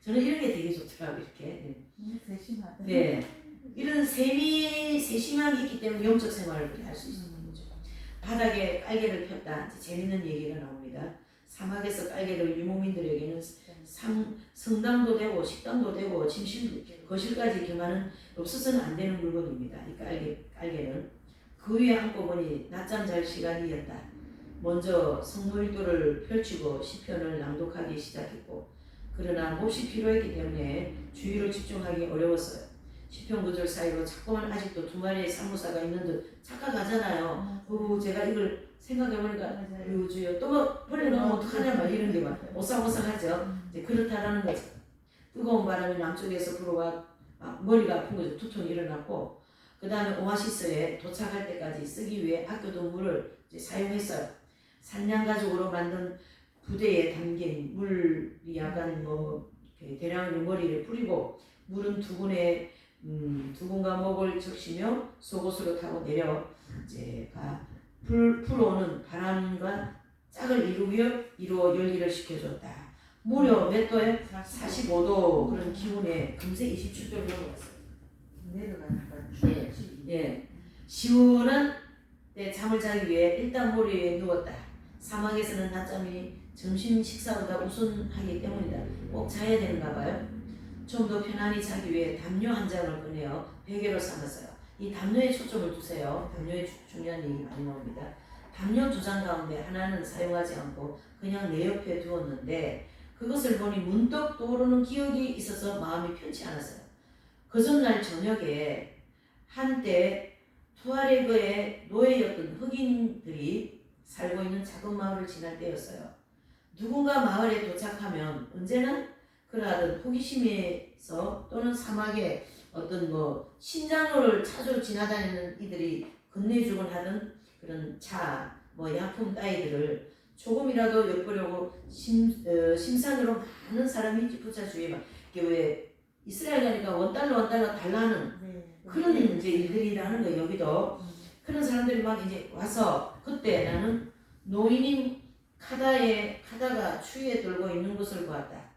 저는 이런 게 되게 좋더라고요. 이렇게. 세심하다. 네. 이런 세심함이 있기 때문에 영적 생활을 할 수 있는 거죠. 바닥에 깔개를 폈다. 재밌는 얘기가 나옵니다. 사막에서 깔개를 유목민들에게는 성당도 되고 식당도 되고 침실, 거실까지 겸하는 없어서는 안 되는 물건입니다. 이 깔개는 그 위에 앉고 보니 낮잠 잘 시간이었다. 먼저 성모일도를 펼치고 시편을 낭독하기 시작했고 그러나 몹시 피로했기 때문에 주의를 집중하기 어려웠어요. 시편 구절 사이로 자꾸만 아직도 2마리의 산모사가 있는 듯 착각하잖아요. 제가 이걸 생각해보니까 주여 또 뭐 버려놓으면 어떡하냐 막 이런 게 막 오싹오싹하죠. 이제 그렇다라는 거죠. 뜨거운 바람이 남쪽에서 불어와 머리가 아픈 거죠. 두통이 일어났고 그 다음에 오아시스에 도착할 때까지 쓰기 위해 아껴둔 물을 이제 사용했어요. 산양 가죽으로 만든 부대에 담긴 물이 약간 뭐 대량으로 머리를 뿌리고 물은 두근과 목을 적시며 속옷으로 타고 내려 이제 불어오는 바람과 짝을 이루어 열기를 시켜줬다. 무려 몇 도에? 45도 그런 기온에 금세 27도를 넘어갔어요. 내려가니까 예, 예. 시원한 때 잠을 자기 위해 일단 모래 위에 누웠다. 사막에서는 낮잠이 점심 식사보다 우선하기 때문이다. 꼭 자야 되는가 봐요. 좀 더 편안히 자기 위해 담요 한 장을 꺼내어 베개로 삼았어요. 이 담요에 초점을 두세요. 담요에 중요한 얘기 많이 나옵니다. 담요 두 장 가운데 하나는 사용하지 않고 그냥 내 옆에 두었는데 그것을 보니 문득 떠오르는 기억이 있어서 마음이 편치 않았어요. 그 전날 저녁에 한때 투아레그의 노예였던 흑인들이 살고 있는 작은 마을을 지날 때였어요. 누군가 마을에 도착하면 언제나 그러하던 호기심에서 또는 사막에 어떤 신장로를 찾으러 지나다니는 이들이 건네주곤 하던 그런 차, 약품 따위들을 조금이라도 엿보려고 심산으로 많은 사람이 지푸차 주위에 막 이게 왜 이스라엘 가니까 원달러 달라는 그런 이제 일들이라는 거예요. 여기도 그런 사람들이 막 이제 와서 그때 나는 노인인 카다가 추위에 떨고 있는 것을 보았다.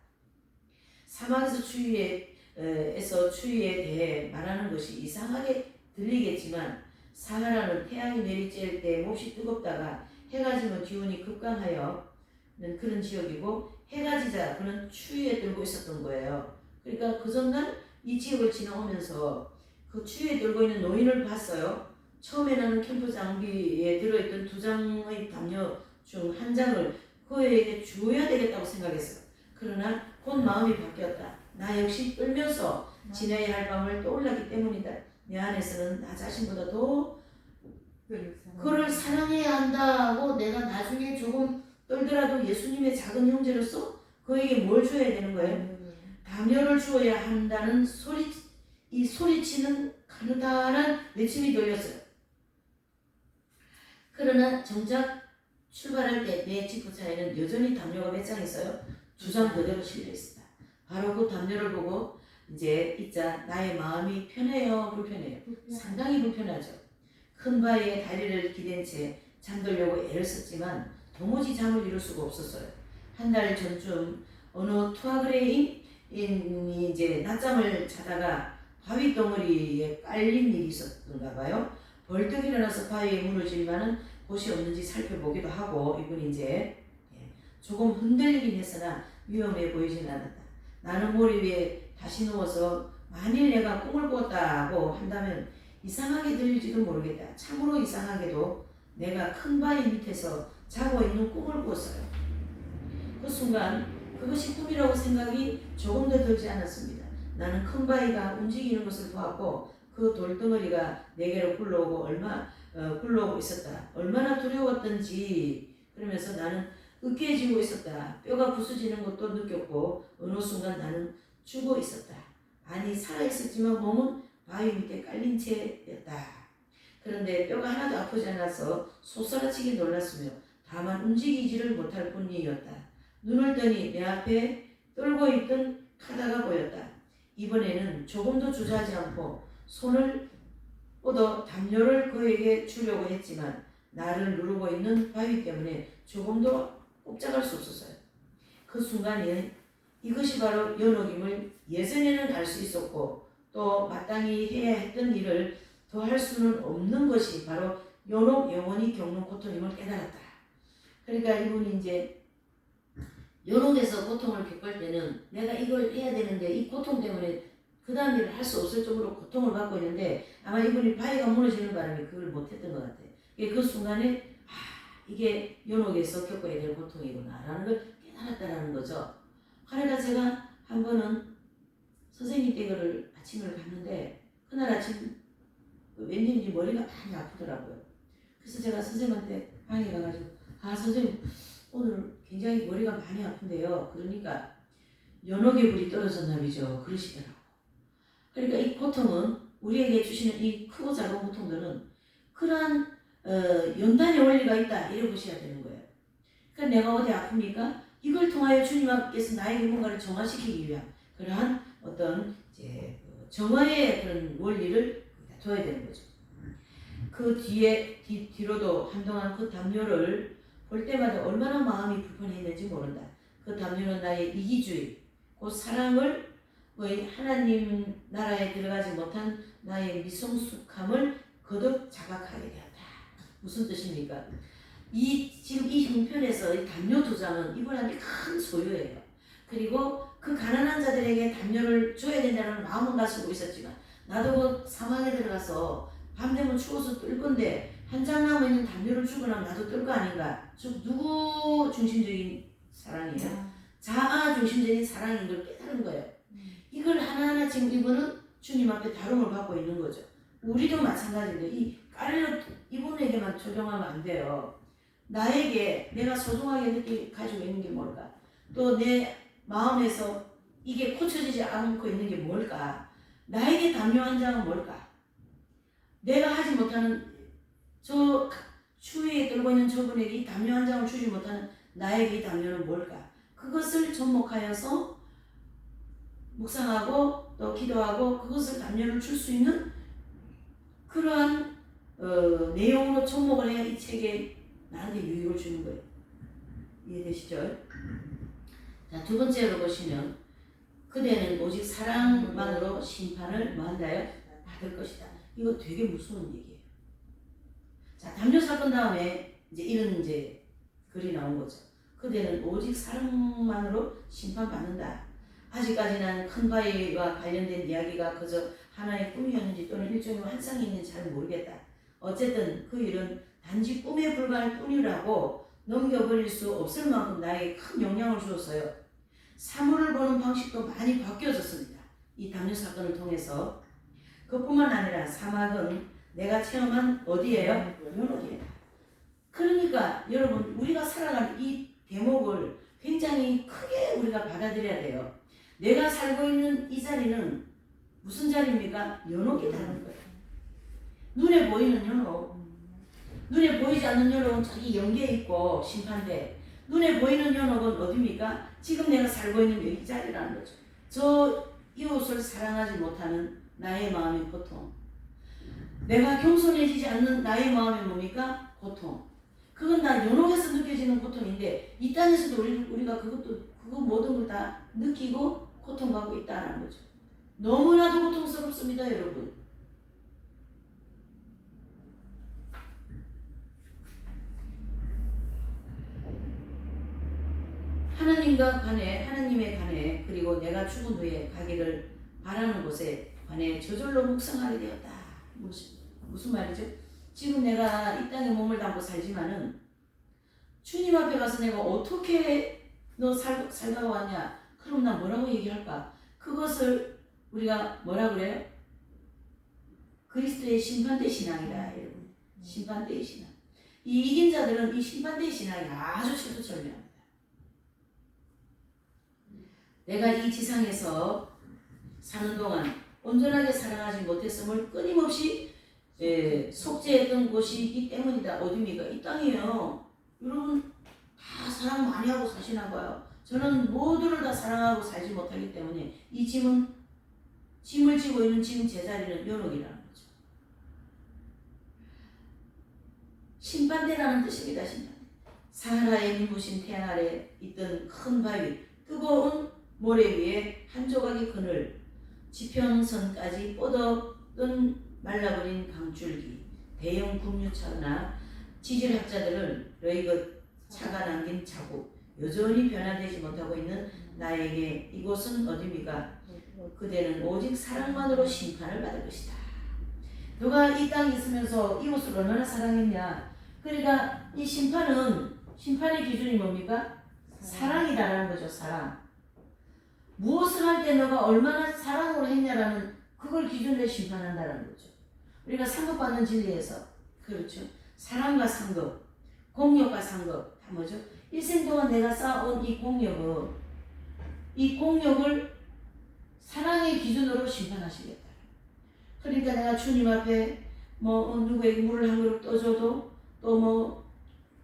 사막에서 추위에 대해 말하는 것이 이상하게 들리겠지만 사하라는 태양이 내리쬐을 때 몹시 뜨겁다가 해가 지면 기온이 급강하여는 그런 지역이고 해가 지자 그는 추위에 떨고 있었던 거예요. 그러니까 그 전날 이 지역을 지나오면서 그 추위에 떨고 있는 노인을 봤어요. 처음에는 캠프 장비에 들어있던 2장의 담요 중 한 장을 그에게 주어야 되겠다고 생각했어요. 그러나 곧 마음이 바뀌었다. 나 역시 떨면서 지내야 할 밤을 떠올랐기 때문이다. 내 안에서는 나 자신보다 더 그를 사랑해야 한다고 내가 나중에 조금 떨더라도 예수님의 작은 형제로서 그에게 뭘 줘야 되는 거예요? 담요를 주어야 한다는 소리치는 가느다란 외침이 들렸어요. 그러나 정작 출발할 때 내 지프차에는 여전히 담요가 몇 장 있어요. 2장 그대로 실려 있습니다. 바로 그 담요를 보고 이제 있자 나의 마음이 편해요, 불편해요? 상당히 불편하죠. 큰 바위에 다리를 기댄 채 잠들려고 애를 썼지만 도무지 잠을 이룰 수가 없었어요. 한 달 전쯤 어느 투아그레인이 이제 낮잠을 자다가 바위 덩어리에 깔린 일이 있었던가 봐요. 벌떡 일어나서 바위에 무너질만한 곳이 없는지 살펴보기도 하고 이분이 이제 조금 흔들리긴 했으나 위험해 보이진 않았다. 나는 모래 위에 다시 누워서 만일 내가 꿈을 꿨다고 한다면 이상하게 들릴지도 모르겠다. 참으로 이상하게도 내가 큰 바위 밑에서 자고 있는 꿈을 꿨어요. 그 순간 그것이 꿈이라고 생각이 조금 더 들지 않았습니다. 나는 큰 바위가 움직이는 것을 보았고 그 돌덩어리가 내게로 굴러오고 있었다. 얼마나 두려웠던지. 그러면서 나는 으깨지고 있었다. 뼈가 부서지는 것도 느꼈고 어느 순간 나는 죽어 있었다. 아니 살아있었지만 몸은 바위 밑에 깔린 채였다. 그런데 뼈가 하나도 아프지 않아서 솟아라치게 놀랐으며 다만 움직이지를 못할 뿐이었다. 눈을 뜨니 내 앞에 떨고 있던 카다가 보였다. 이번에는 조금도 주저하지 않고 손을 뻗어 담요를 그에게 주려고 했지만 나를 누르고 있는 바위 때문에 조금도 꼼짝할 수 없었어요. 그 순간에 이것이 바로 연옥임을 예전에는 알 수 있었고 또 마땅히 해야 했던 일을 더 할 수는 없는 것이 바로 연옥 영원히 겪는 고통임을 깨달았다. 그러니까 이분이 이제 연옥에서 고통을 겪을 때는 내가 이걸 해야 되는데 이 고통 때문에 그 다음 일을 할 수 없을 정도로 고통을 받고 있는데 아마 이분이 바위가 무너지는 바람에 그걸 못했던 것 같아요. 그 순간에 이게 연옥에서 겪어야 될 고통이구나 라는 걸 깨달았다라는 거죠. 그러니까 제가 한 번은 선생님 댁을 아침을 갔는데 그날 아침 왠지 머리가 많이 아프더라고요. 그래서 제가 선생님한테 방에 가가지고 선생님 오늘 굉장히 머리가 많이 아픈데요. 그러니까 연옥의 불이 떨어졌나 보죠. 그러시더라고요. 그러니까 이 고통은 우리에게 주시는 이 크고 작은 고통들은 그러한 연단의 원리가 있다 이렇게 보셔야 되는 거예요. 그러니까 내가 어디 아픕니까? 이걸 통하여 주님께서 나에게 뭔가를 정화시키기 위한 그러한 어떤 이제 정화의 그런 원리를 둬야 되는 거죠. 그 뒤로도 한동안 그 담요를 볼 때마다 얼마나 마음이 불편했는지 모른다. 그 담요는 나의 이기주의, 그 사랑을 하나님 나라에 들어가지 못한 나의 미성숙함을 거듭 자각하게 되었다. 무슨 뜻입니까? 지금 이 형편에서 이 담요 두 장은 이분한테 큰 소유예요. 그리고 그 가난한 자들에게 담요를 줘야 된다는 마음은 가지고 있었지만 나도 그 사막에 들어가서 밤 되면 추워서 뜰 건데 한 장 남아있는 담요를 주거나 나도 뜰 거 아닌가? 누구 중심적인 사랑이에요? 자아 중심적인 사랑인 걸 깨달은 거예요. 이걸 하나하나 지금 이분은 주님 앞에 다rum을 받고 있는 거죠. 우리도 마찬가지인데 이 까르르 이분에게만 적용하면 안 돼요. 나에게 내가 소중하게 가지고 있는 게 뭘까? 또 내 마음에서 이게 고쳐지지 않고 있는 게 뭘까? 나에게 담요 한 장은 뭘까? 내가 하지 못하는 저 추위에 떨고 있는 저분에게 이 담요 한 장을 주지 못하는 나에게 이 담요는 뭘까? 그것을 접목하여서 묵상하고 또 기도하고 그것을 담요를 줄 수 있는 그러한 내용으로 접목을 해야 이 책에 나한테 유익을 주는 거예요. 이해되시죠? 자, 두 번째로 보시면 그대는 오직 사랑만으로 심판을 뭐한다요? 받을 것이다. 이거 되게 무서운 얘기예요. 자, 담요 사건 다음에 이런 글이 나온 거죠. 그대는 오직 사랑만으로 심판받는다. 아직까지는 큰 바위와 관련된 이야기가 그저 하나의 꿈이었는지 또는 일종의 환상이 있는지 잘 모르겠다. 어쨌든 그 일은 단지 꿈에 불과할 뿐이라고 넘겨버릴 수 없을 만큼 나에게 큰 영향을 주었어요. 사물을 보는 방식도 많이 바뀌어졌습니다. 이 담요 사건을 통해서. 그뿐만 아니라 사막은 내가 체험한 어디예요? 연옥이에요. 그러니까 여러분 우리가 살아가는 이 대목을 굉장히 크게 우리가 받아들여야 돼요. 내가 살고 있는 이 자리는 무슨 자리입니까? 연옥이라는 거예요. 눈에 보이는 연옥. 눈에 보이지 않는 연옥은 자기 영계에 있고 심판대. 눈에 보이는 연옥은 어디입니까? 지금 내가 살고 있는 여기 자리라는 거죠. 저 이웃을 사랑하지 못하는 나의 마음의 고통. 내가 겸손해지지 않는 나의 마음이 뭡니까? 고통. 그건 다 연옥에서 느껴지는 고통인데 이 땅에서도 우리가 그거 모든 걸 다 느끼고 고통받고 있다는 거죠. 너무나도 고통스럽습니다, 여러분. 하나님에 관해 그리고 내가 죽은 후에 가기를 바라는 곳에 관해 저절로 묵상하게 되었다. 무슨 말이죠? 지금 내가 이 땅에 몸을 담고 살지만은 주님 앞에 가서 내가 어떻게 너 살다가 왔냐? 그럼 나 뭐라고 얘기할까? 그것을 우리가 뭐라 그래요? 그리스도의 심판대 신앙이다, 여러분. 심판대의 신앙. 이 이긴 자들은 이 심판대의 신앙이 아주 최소철미합니다. 내가 이 지상에서 사는 동안 온전하게 사랑하지 못했음을 끊임없이 속죄했던 곳이기 때문이다. 어디입니까? 이 땅이에요. 여러분 다 사랑 많이 하고 사시나 봐요. 저는 모두를 다 사랑하고 살지 못하기 때문에 이 짐을 지고 있는 지금 제 자리는 연옥이라는 거죠. 심판대라는 뜻입니다. 심판대. 사하라의 눈부신 태양 아래 있던 큰 바위, 뜨거운 모래 위에 한 조각의 그늘, 지평선까지 뻗어든 말라버린 강줄기, 대형 급류차나 지질학자들은 너희가 차가 남긴 자국, 여전히 변화되지 못하고 있는 나에게 이곳은 어디입니까? 그대는 오직 사랑만으로 심판을 받을 것이다. 너가 이 땅에 있으면서 이웃을 얼마나 사랑했냐? 그러니까 이 심판의 기준이 뭡니까? 사랑이라는 거죠. 사랑. 무엇을 할 때 너가 얼마나 사랑으로 했냐라는 그걸 기준으로 심판한다는 거죠. 우리가 상급받는 진리에서 그렇죠. 사랑과 상급, 공력과 상급 다 뭐죠? 일생 동안 내가 쌓아온 이 공력을 사랑의 기준으로 심판하시겠다. 그러니까 내가 주님 앞에 뭐 누구에게 물을 한 그릇 떠줘도 또 뭐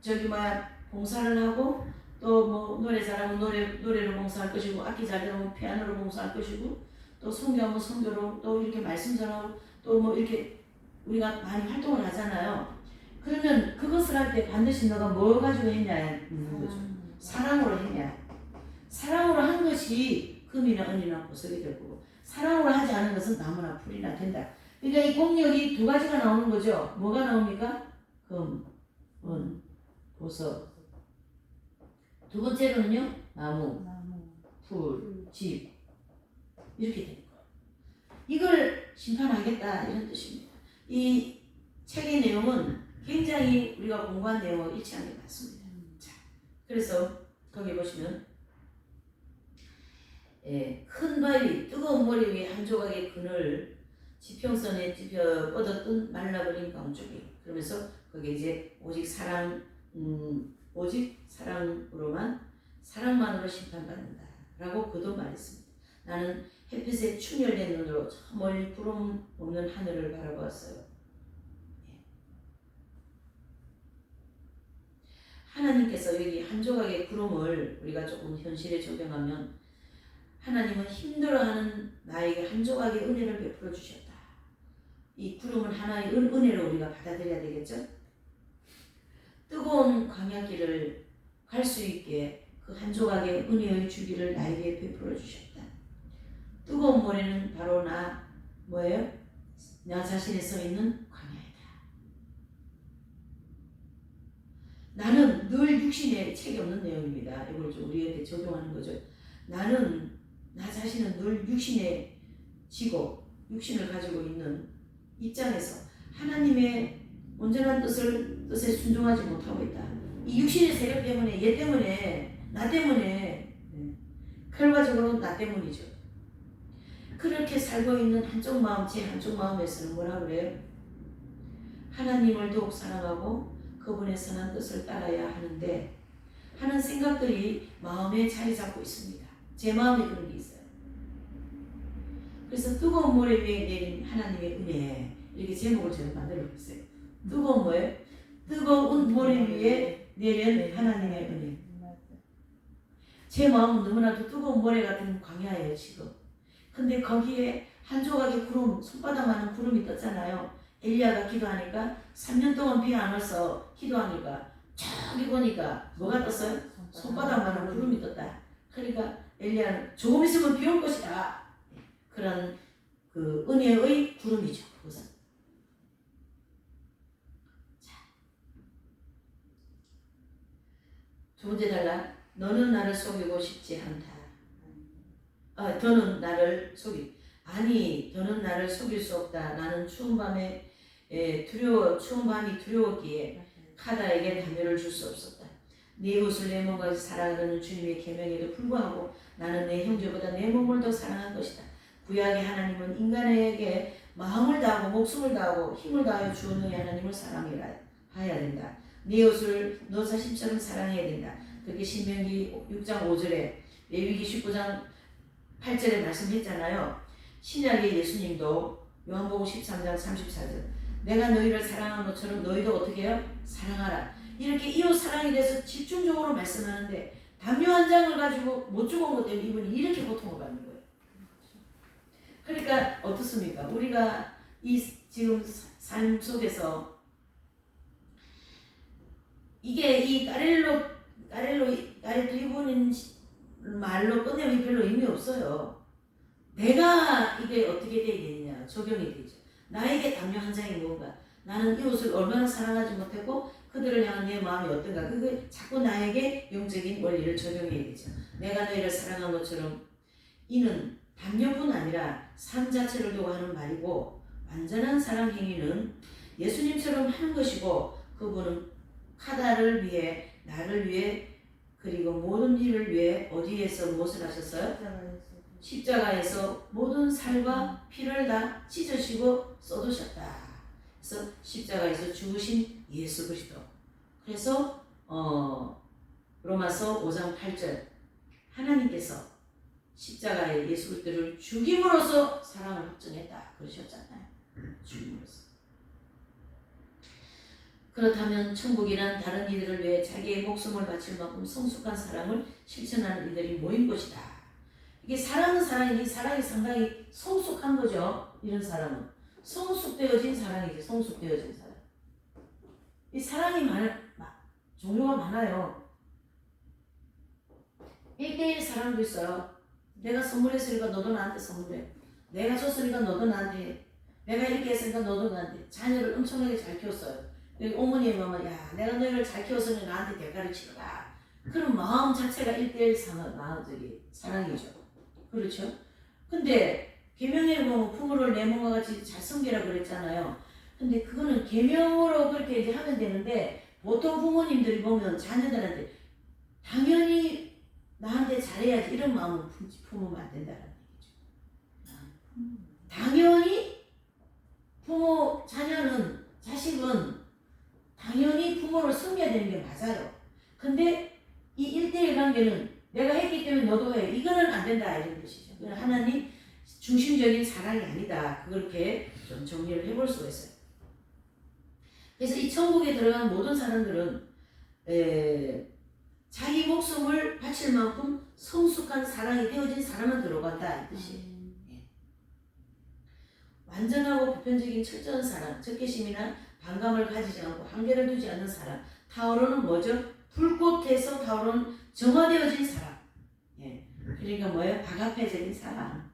저기 뭐야 봉사를 하고 또 뭐 노래 잘하면 노래로 봉사할 것이고 악기 잘 들으면 피아노로 봉사할 것이고 또 성교하면 성교로 또 이렇게 말씀 전하고 또 뭐 이렇게 우리가 많이 활동을 하잖아요. 그러면 그것을 할 때 반드시 너가 뭐 가지고 했냐 묻는 거죠. 사랑으로 했냐. 사랑으로 한 것이 금이나 은이나 보석이 되고 사랑으로 하지 않은 것은 나무나 풀이나 된다. 그러니까 이 공력이 두 가지가 나오는 거죠. 뭐가 나옵니까? 금, 은, 보석. 두 번째로는요. 나무, 풀, 집. 이렇게 되는 거예요. 이걸 심판하겠다 이런 뜻입니다. 이 책의 내용은 굉장히 우리가 공부한 내용과 일치하는 게 맞습니다. 자, 그래서 거기 보시면 큰 바위 뜨거운 모래 위에 한 조각의 그늘 지평선에 찝혀 뻗었던 말라버린 강쪽이 그러면서 거기에 이제 오직 사랑으로만 사랑만으로 심판받는다 라고 그도 말했습니다. 나는 햇빛에 충혈된 눈으로 저 멀리 구름 없는 하늘을 바라보았어요. 하나님께서 여기 한 조각의 구름을 우리가 조금 현실에 적용하면 하나님은 힘들어하는 나에게 한 조각의 은혜를 베풀어 주셨다. 이 구름은 하나의 은혜로 우리가 받아들여야 되겠죠? 뜨거운 광야길을 갈 수 있게 그 한 조각의 은혜의 주기를 나에게 베풀어 주셨다. 뜨거운 모래는 바로 뭐예요? 나 자신에 서 있는 광야이다. 나는 늘 육신에 책이 없는 내용입니다. 이걸 좀 우리한테 적용하는 거죠. 나는 나 자신은 늘 육신에 지고 육신을 가지고 있는 입장에서 하나님의 온전한 뜻에 순종하지 못하고 있다. 이 육신의 세력 때문에 얘 때문에 나 때문에 결과적으로 나 때문이죠. 그렇게 살고 있는 한쪽 마음 제 한쪽 마음에서는 뭐라 그래요? 하나님을 더욱 사랑하고 그분의 선한 뜻을 따라야 하는데 하는 생각들이 마음에 자리 잡고 있습니다. 제 마음에 그런 게 있어요. 그래서 뜨거운 모래 위에 내린 하나님의 은혜 이렇게 제목을 제가 만들어 봤어요. 뜨거운 뭐예요? 뜨거운 모래 위에 내린 하나님의 은혜. 제 마음은 너무나도 뜨거운 모래 같은 광야예요 지금. 근데 거기에 한 조각의 구름, 손바닥만한 구름이 떴잖아요. 엘리야가 기도하니까 3년 동안 비 안 와서 기도하니까 저기 보니까 뭐가 떴어요? 손바닥만한 구름이 떴다. 그러니까 엘리야는 조금 있으면 비 올 것이다. 그런 그 은혜의 구름이죠. 그것은. 자, 두 번째 달라. 너는 나를 속이고 싶지 않다. 더는 나를 아니 더는 나를 속일 수 없다. 나는 추운 밤이 두려웠기에 카다에게 담요를 줄 수 없었다. 네 옷을 내 몸까지 사랑하는 주님의 계명에도 불구하고 나는 내 형제보다 내 몸을 더 사랑한 것이다. 구약의 하나님은 인간에게 마음을 다하고 목숨을 다하고 힘을 다하여 주어 너희 하나님을 사랑해야 된다. 네 옷을 너 자신처럼 사랑해야 된다. 그렇게 신명기 6장 5절에 레위기 19장 8절에 말씀했잖아요. 신약의 예수님도 요한복음 13장 34절 내가 너희를 사랑한 것처럼 너희도 어떻게 해요? 사랑하라. 이렇게 이웃 사랑에 대해서 집중적으로 말씀하는데 담요 한 장을 가지고 못 죽은 것 때문에 이분이 이렇게 고통을 받는 거예요. 그러니까 어떻습니까? 우리가 이 지금 삶 속에서 이게 이 까렐도 이분인 말로 끝내면 별로 의미 없어요. 내가 이게 어떻게 돼야 되느냐 적용이 되죠. 나에게 담요 한 장이 뭔가 나는 이웃을 얼마나 사랑하지 못했고 그들을 향한 내 마음이 어떤가 그게 자꾸 나에게 영적인 원리를 적용해야 되죠. 내가 너희를 사랑한 것처럼 이는 담요뿐 아니라 삶 자체를 두고 하는 말이고 완전한 사랑 행위는 예수님처럼 하는 것이고 그분은 카다를 위해 나를 위해 그리고 모든 일을 위해 어디에서 무엇을 하셨어요? 십자가에서 모든 살과 피를 다 찢으시고 쏟으셨다. 그래서 십자가에서 죽으신 예수 그리스도. 그래서 로마서 5장 8절 하나님께서 십자가에 예수 그리스도를 죽임으로써 사랑을 확증했다 그러셨잖아요. 죽임으로써. 그렇다면 천국이란 다른 이들을 위해 자기의 목숨을 바칠 만큼 성숙한 사랑을 실천하는 이들이 모인 곳이다. 이게 사랑은 사랑이니 사랑이 상당히 성숙한 거죠. 이런 사랑은 성숙되어진 사랑이지. 성숙되어진 사랑. 이 사랑이 종류가 많아요. 1대1 사랑도 있어요. 내가 선물했으니까 너도 나한테 선물해. 내가 줬으니까 너도 나한테 해. 내가 이렇게 했으니까 너도 나한테 해. 자녀를 엄청나게 잘 키웠어요. 어머니의 마음은 야 내가 너희를 잘 키웠으니 나한테 대가를 치러라. 그런 마음 자체가 1대1 사랑이죠. 그렇죠? 근데 계명에 보면 부모를 내 몸과 같이 잘 섬기라 그랬잖아요. 근데 그거는 계명으로 그렇게 이제 하면 되는데 보통 부모님들이 보면 자녀들한테 당연히 나한테 잘해야지 이런 마음은 품으면 안 된다는 얘기죠. 당연히 자식은 당연히 부모를 섬겨야 되는 게 맞아요. 근데 이 1대1 관계는 내가 했기 때문에 너도 해. 이거는 안 된다 이런 뜻이죠. 하나님 중심적인 사랑이 아니다. 그렇게 좀 정리를 해볼 수가 있어요. 그래서 이 천국에 들어간 모든 사람들은 자기 목숨을 바칠 만큼 성숙한 사랑이 되어진 사람은 들어간다 이 뜻이에요. 완전하고 보편적인 철저한 사랑, 적개심이나 반감을 가지지 않고 한계를 두지 않는 사랑. 타오르는 뭐죠? 불꽃에서 타오르는 정화되어진 사랑. 그러니까 뭐예요? 바가페적인 사랑.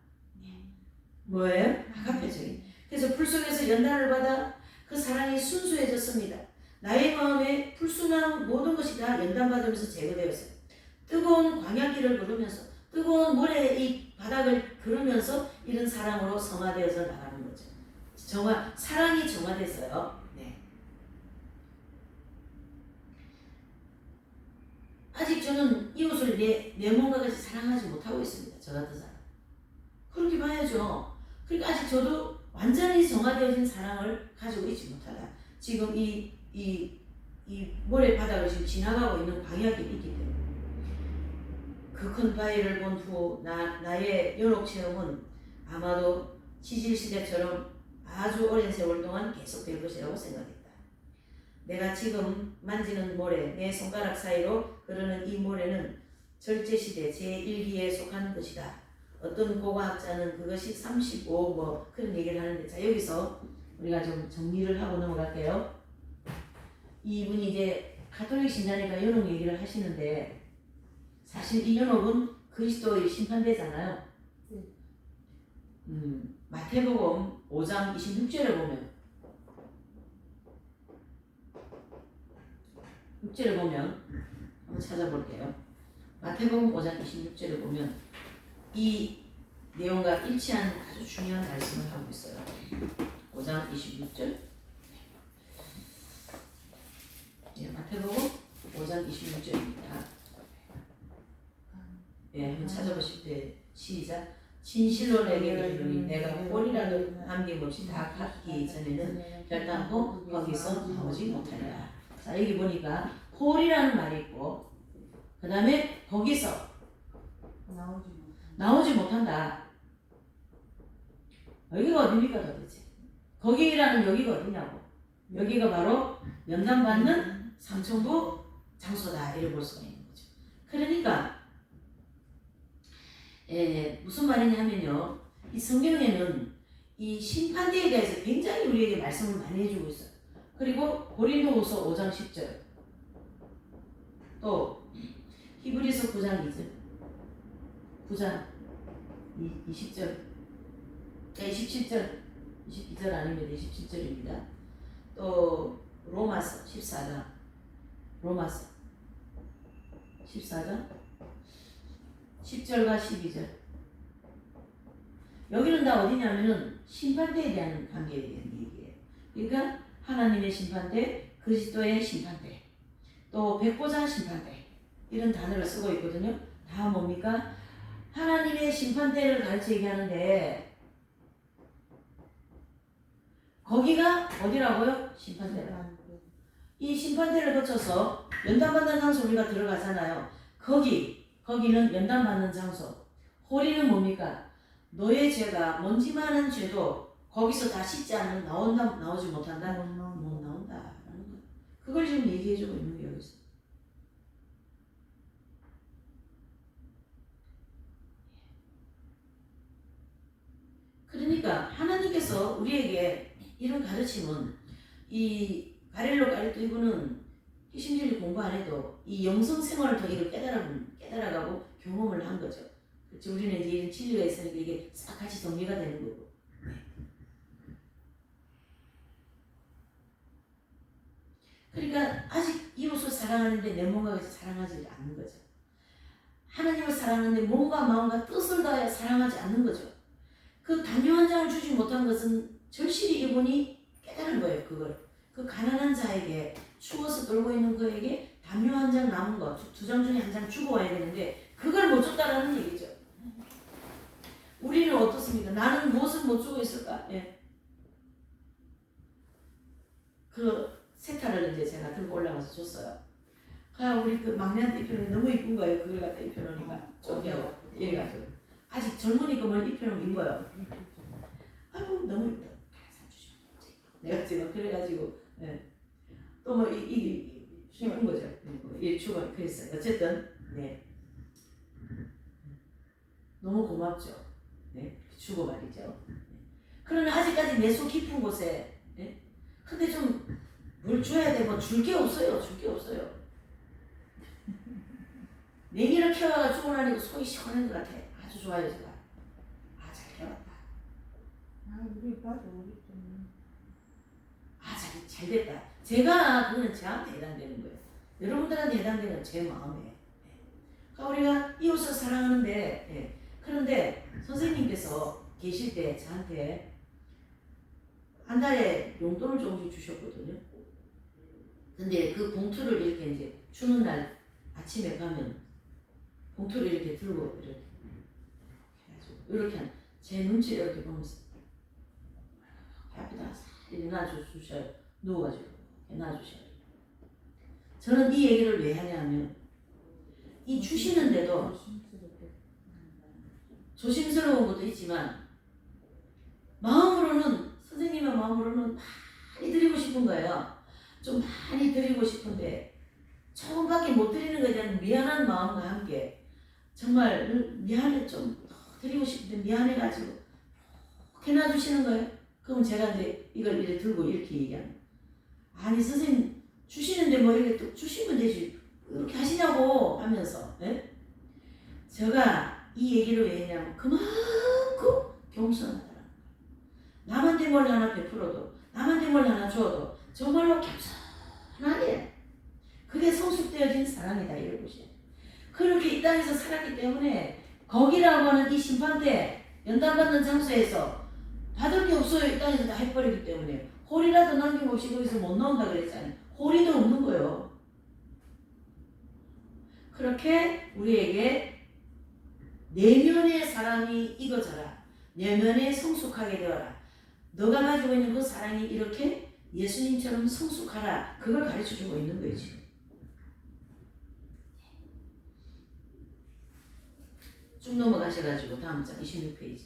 뭐예요? 바가페적인. 그래서 불 속에서 연단을 받아 그 사랑이 순수해졌습니다. 나의 마음에 불순한 모든 것이 다 연단받으면서 제거되었어요. 뜨거운 광야길을 걸으면서 뜨거운 모래의 이 바닥을 걸으면서 이런 사랑으로 성화되어서 나가는 거죠. 사랑이 정화됐어요. 네. 아직 저는 이웃을 내 몸과 같이 사랑하지 못하고 있습니다. 저 같은 사람. 그렇게 봐야죠. 그러니까 아직 저도 완전히 정화되어진 사랑을 가지고 있지 못하다. 지금 이 모래 바닥을 지금 지나가고 있는 광야길이 있기 때문에 그 큰 바위를 본 후 나의 연옥 체험은 아마도 지질시대처럼 아주 오랜 세월 동안 계속될 것이라고 생각했다. 내가 지금 만지는 모래, 내 손가락 사이로 흐르는 이 모래는 절제시대 제1기에 속한 것이다. 어떤 고고학자는 그것이 35 그런 얘기를 하는데, 자 여기서 우리가 좀 정리를 하고 넘어갈게요. 이분이 이제 가톨릭 신자니까 연옥 얘기를 하시는데 사실 이 연옥은 그리스도의 심판대잖아요. 마태복음 5장 26절에 보면 6절에 보면 한번 찾아볼게요. 마태복음 5장 26절에 보면 이 내용과 일치하는 아주 중요한 말씀을 하고 있어요. 5장 26절. 네, 마태복음 5장 26절입니다. 예, 한번 찾아보실 때 시작. 진실로 내게 이르노니 내가 홀이라도 남김없이 다 갚기 전에는 결단코 거기서 나오지 못하리라. 자 여기 보니까 홀이라는 말이 있고 그 다음에 거기서 나오지 못한다. 여기가 어딥니까 도대체? 거기라는 여기가 어디냐고. 여기가 바로 연단받는 삼천부 장소다 이렇게 볼 수가 있는 거죠. 그러니까 무슨 말이냐면요, 이 성경에는 이 심판대에 대해서 굉장히 우리에게 말씀을 많이 해주고 있어요. 그리고 고린도후서 5장 10절, 또 히브리서 9장 2절, 9장 20절, 27절, 22절 아닙니다. 27절입니다. 또 로마서 14장, 로마서 14장 10절과 12절. 여기는 다 어디냐면은 심판대에 대한 관계에 대한 얘기예요. 그러니까 하나님의 심판대, 그리스도의 심판대, 또 백보자 심판대 이런 단어를 쓰고 있거든요. 다 뭡니까? 하나님의 심판대를 가르쳐 얘기하는데 거기가 어디라고요? 심판대라. 이 심판대를 거쳐서 연단받는 장소 우리가 들어가잖아요. 거기는 연단받는 장소. 호리는 뭡니까? 너의 죄가 먼지 많은 죄도 거기서 다 씻지 않으면 나오지 못한다? 못 나온다라는 거. 그걸 지금 얘기해주고 있는 게 여기서. 그러니까 하나님께서 우리에게 이런 가르침은 이 가렐로 가르토 이분은 희심진리 공부 안 해도 이 영성 생활을 통해 깨달아가고 경험을 한 거죠. 그렇지? 우리는 이제 이런 진리가 있으니까 이게 싹 같이 정리가 되는 거고. 그러니까 아직 이웃을 사랑하는데 내 몸과 같이 사랑하지 않는 거죠. 하나님을 사랑하는데 몸과 마음과 뜻을 다해 사랑하지 않는 거죠. 그 담요 한 장을 주지 못한 것은 절실히 이분이 깨달은 거예요. 그걸. 그 가난한 자에게 추워서 떨고 있는 그에게 담요 한 장 남은 거, 두 장 중에 한 장 주고 와야 되는데 그걸 못 줬다라는 얘기죠. 우리는 어떻습니까? 나는 무엇을 못 주고 있을까? 예. 그 세타를 이제 제가 들고 올라가서 줬어요. 우리 그 막내한테 입혀놓으니 너무 이쁜 거예요. 그걸 갖다 입혀놓으니까 저기하고 얘가 아직 젊으니까 뭘 입혀놓은 거예요. 아유 너무 이쁘다. 내가 지금 그래가지고 예. 또 뭐 이쁜 거죠. 이 주고 그랬어요. 어쨌든 네 너무 고맙죠. 네 주고 말이죠. 그러나 아직까지 내 속 깊은 곳에 네? 근데 좀 뭘 줘야 되고 줄 게 없어요. 줄 게 없어요. 냉이를 캐와가 주고 나니까 속이 시원한 것 같아. 아주 좋아요 제가. 잘 캐왔다. 우리 봐도 우리 좀. 잘 됐다. 제가 그거는 저한테 해당되는 거예요. 여러분들한테 해당되는 제 마음에. 그러니까 우리가 이웃을 사랑하는데 예. 그런데 선생님께서 계실 때 저한테 한 달에 용돈을 조금씩 주셨거든요. 근데 그 봉투를 이렇게 이제 주는 날 아침에 가면 봉투를 이렇게 들고 이렇게 해가지고 이렇게 제 눈치를 이렇게 보면서 앞에다 이렇게 놔주셔요. 누워가지고 놔주셔요. 저는 이 얘기를 왜 하냐면 이 주시는데도 조심스러운 것도 있지만 마음으로는 선생님의 마음으로는 많이 드리고 싶은 거예요. 좀 많이 드리고 싶은데 조금밖에 못 드리는 것에 대한 미안한 마음과 함께 정말 미안해 좀 드리고 싶은데 미안해가지고 이렇게 놔주시는 거예요. 그럼 제가 이제 이걸 이렇게 들고 이렇게 얘기하면 아니 선생님 주시는데 뭐 이렇게 또 주시면 되지 이렇게 하시냐고 하면서 예? 제가 이 얘기를 왜 했냐면 그만큼 겸손하더라. 남한테 뭘 하나 베풀어도 남한테 뭘 하나 줘도 정말로 겸손하게 그게 성숙되어진 사랑이다 이런 것이에요. 그렇게 이 땅에서 살았기 때문에 거기라고 하는 이 심판대 연단받는 장소에서 받을 게 없어요. 이 땅에서 다 해버리기 때문에 홀이라도 남김없이 거기서 못 나온다 그랬잖아요. 홀이도 없는 거예요. 그렇게 우리에게 내면의 사랑이 익어져라. 내면에 성숙하게 되어라. 너가 가지고 있는 그 사랑이 이렇게 예수님처럼 성숙하라. 그걸 가르쳐주고 있는 거예요 지금. 쭉 넘어가셔가지고 다음 장 26페이지.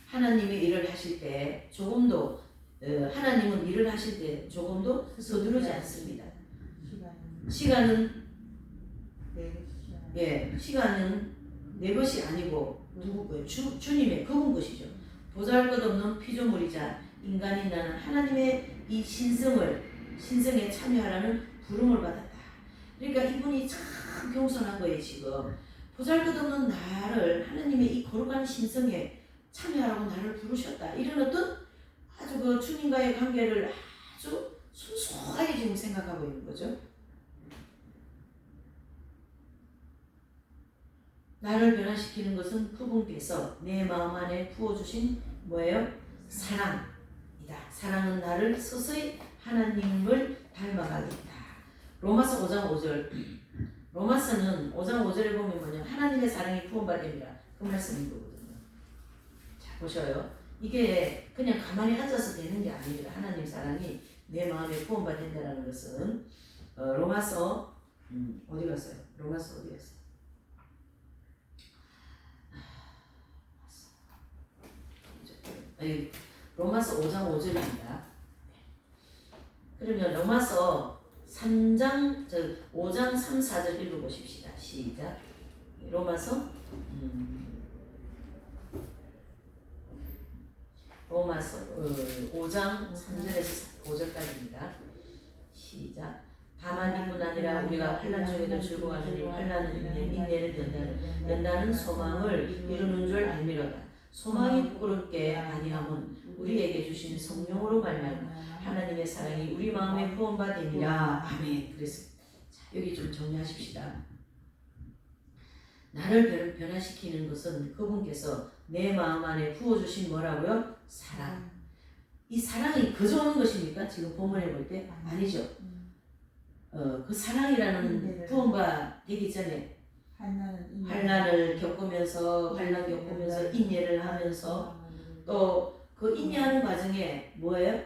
하나님이 일을 하실 때 조금도 하나님은 일을 하실 때 조금도 서두르지 않습니다. 시간은 시간은 내 것이 아니고 주님의 그분 것이죠. 보잘것없는 피조물이자 인간이 나는 하나님의 이 신성에 참여하라는 부름을 받았다. 그러니까 이분이 참 겸손한 거예요 지금. 보잘것없는 나를 하나님의 이 거룩한 신성에 참여하라고 나를 부르셨다. 이런 어떤 아주 그 주님과의 관계를 아주 순수하게 지금 생각하고 있는 거죠. 나를 변화시키는 것은 그분께서 내 마음 안에 부어주신 뭐예요? 사랑이다. 사랑은 나를 서서히 하나님을 닮아가겠다. 로마서 5장 5절. 로마서는 5장 5절에 보면 뭐냐? 하나님의 사랑이 부원받음이라 그 말씀인 거거든요. 자 보셔요. 이게 그냥 가만히 앉아서 되는 게 아니라 하나님 사랑이 내 마음에 부원받는다는 것은 로마서 어디 갔어요? 로마서 어디 갔어요? 로마서 5장 5절입니다. 그러면 로마서 3장 5장 3, 4절 읽어보십시다. 시작. 로마서 5장 3절에서 5절까지입니다. 시작. 다만 이뿐 아니라 우리가 환난 중에도 즐거워하느니 환난은 인내는 연다는 소망을 이루는 줄 알미로다. 소망이 부끄럽게 아니함은 우리에게 주신 성령으로 말미암아 하나님의 사랑이 우리 마음에 후원바 되니라. 아멘. 그래서 자, 여기 좀 정리하십시다. 나를 변화시키는 것은 그분께서 내 마음 안에 부어주신 뭐라고요? 사랑. 이 사랑이 그저 오는 것입니까? 지금 본문에 볼 때? 아니죠. 그 사랑이라는 부원바 되기 전에 환난을 겪으면서 인내를 하면서 또 그 인내하는 과정에 뭐예요?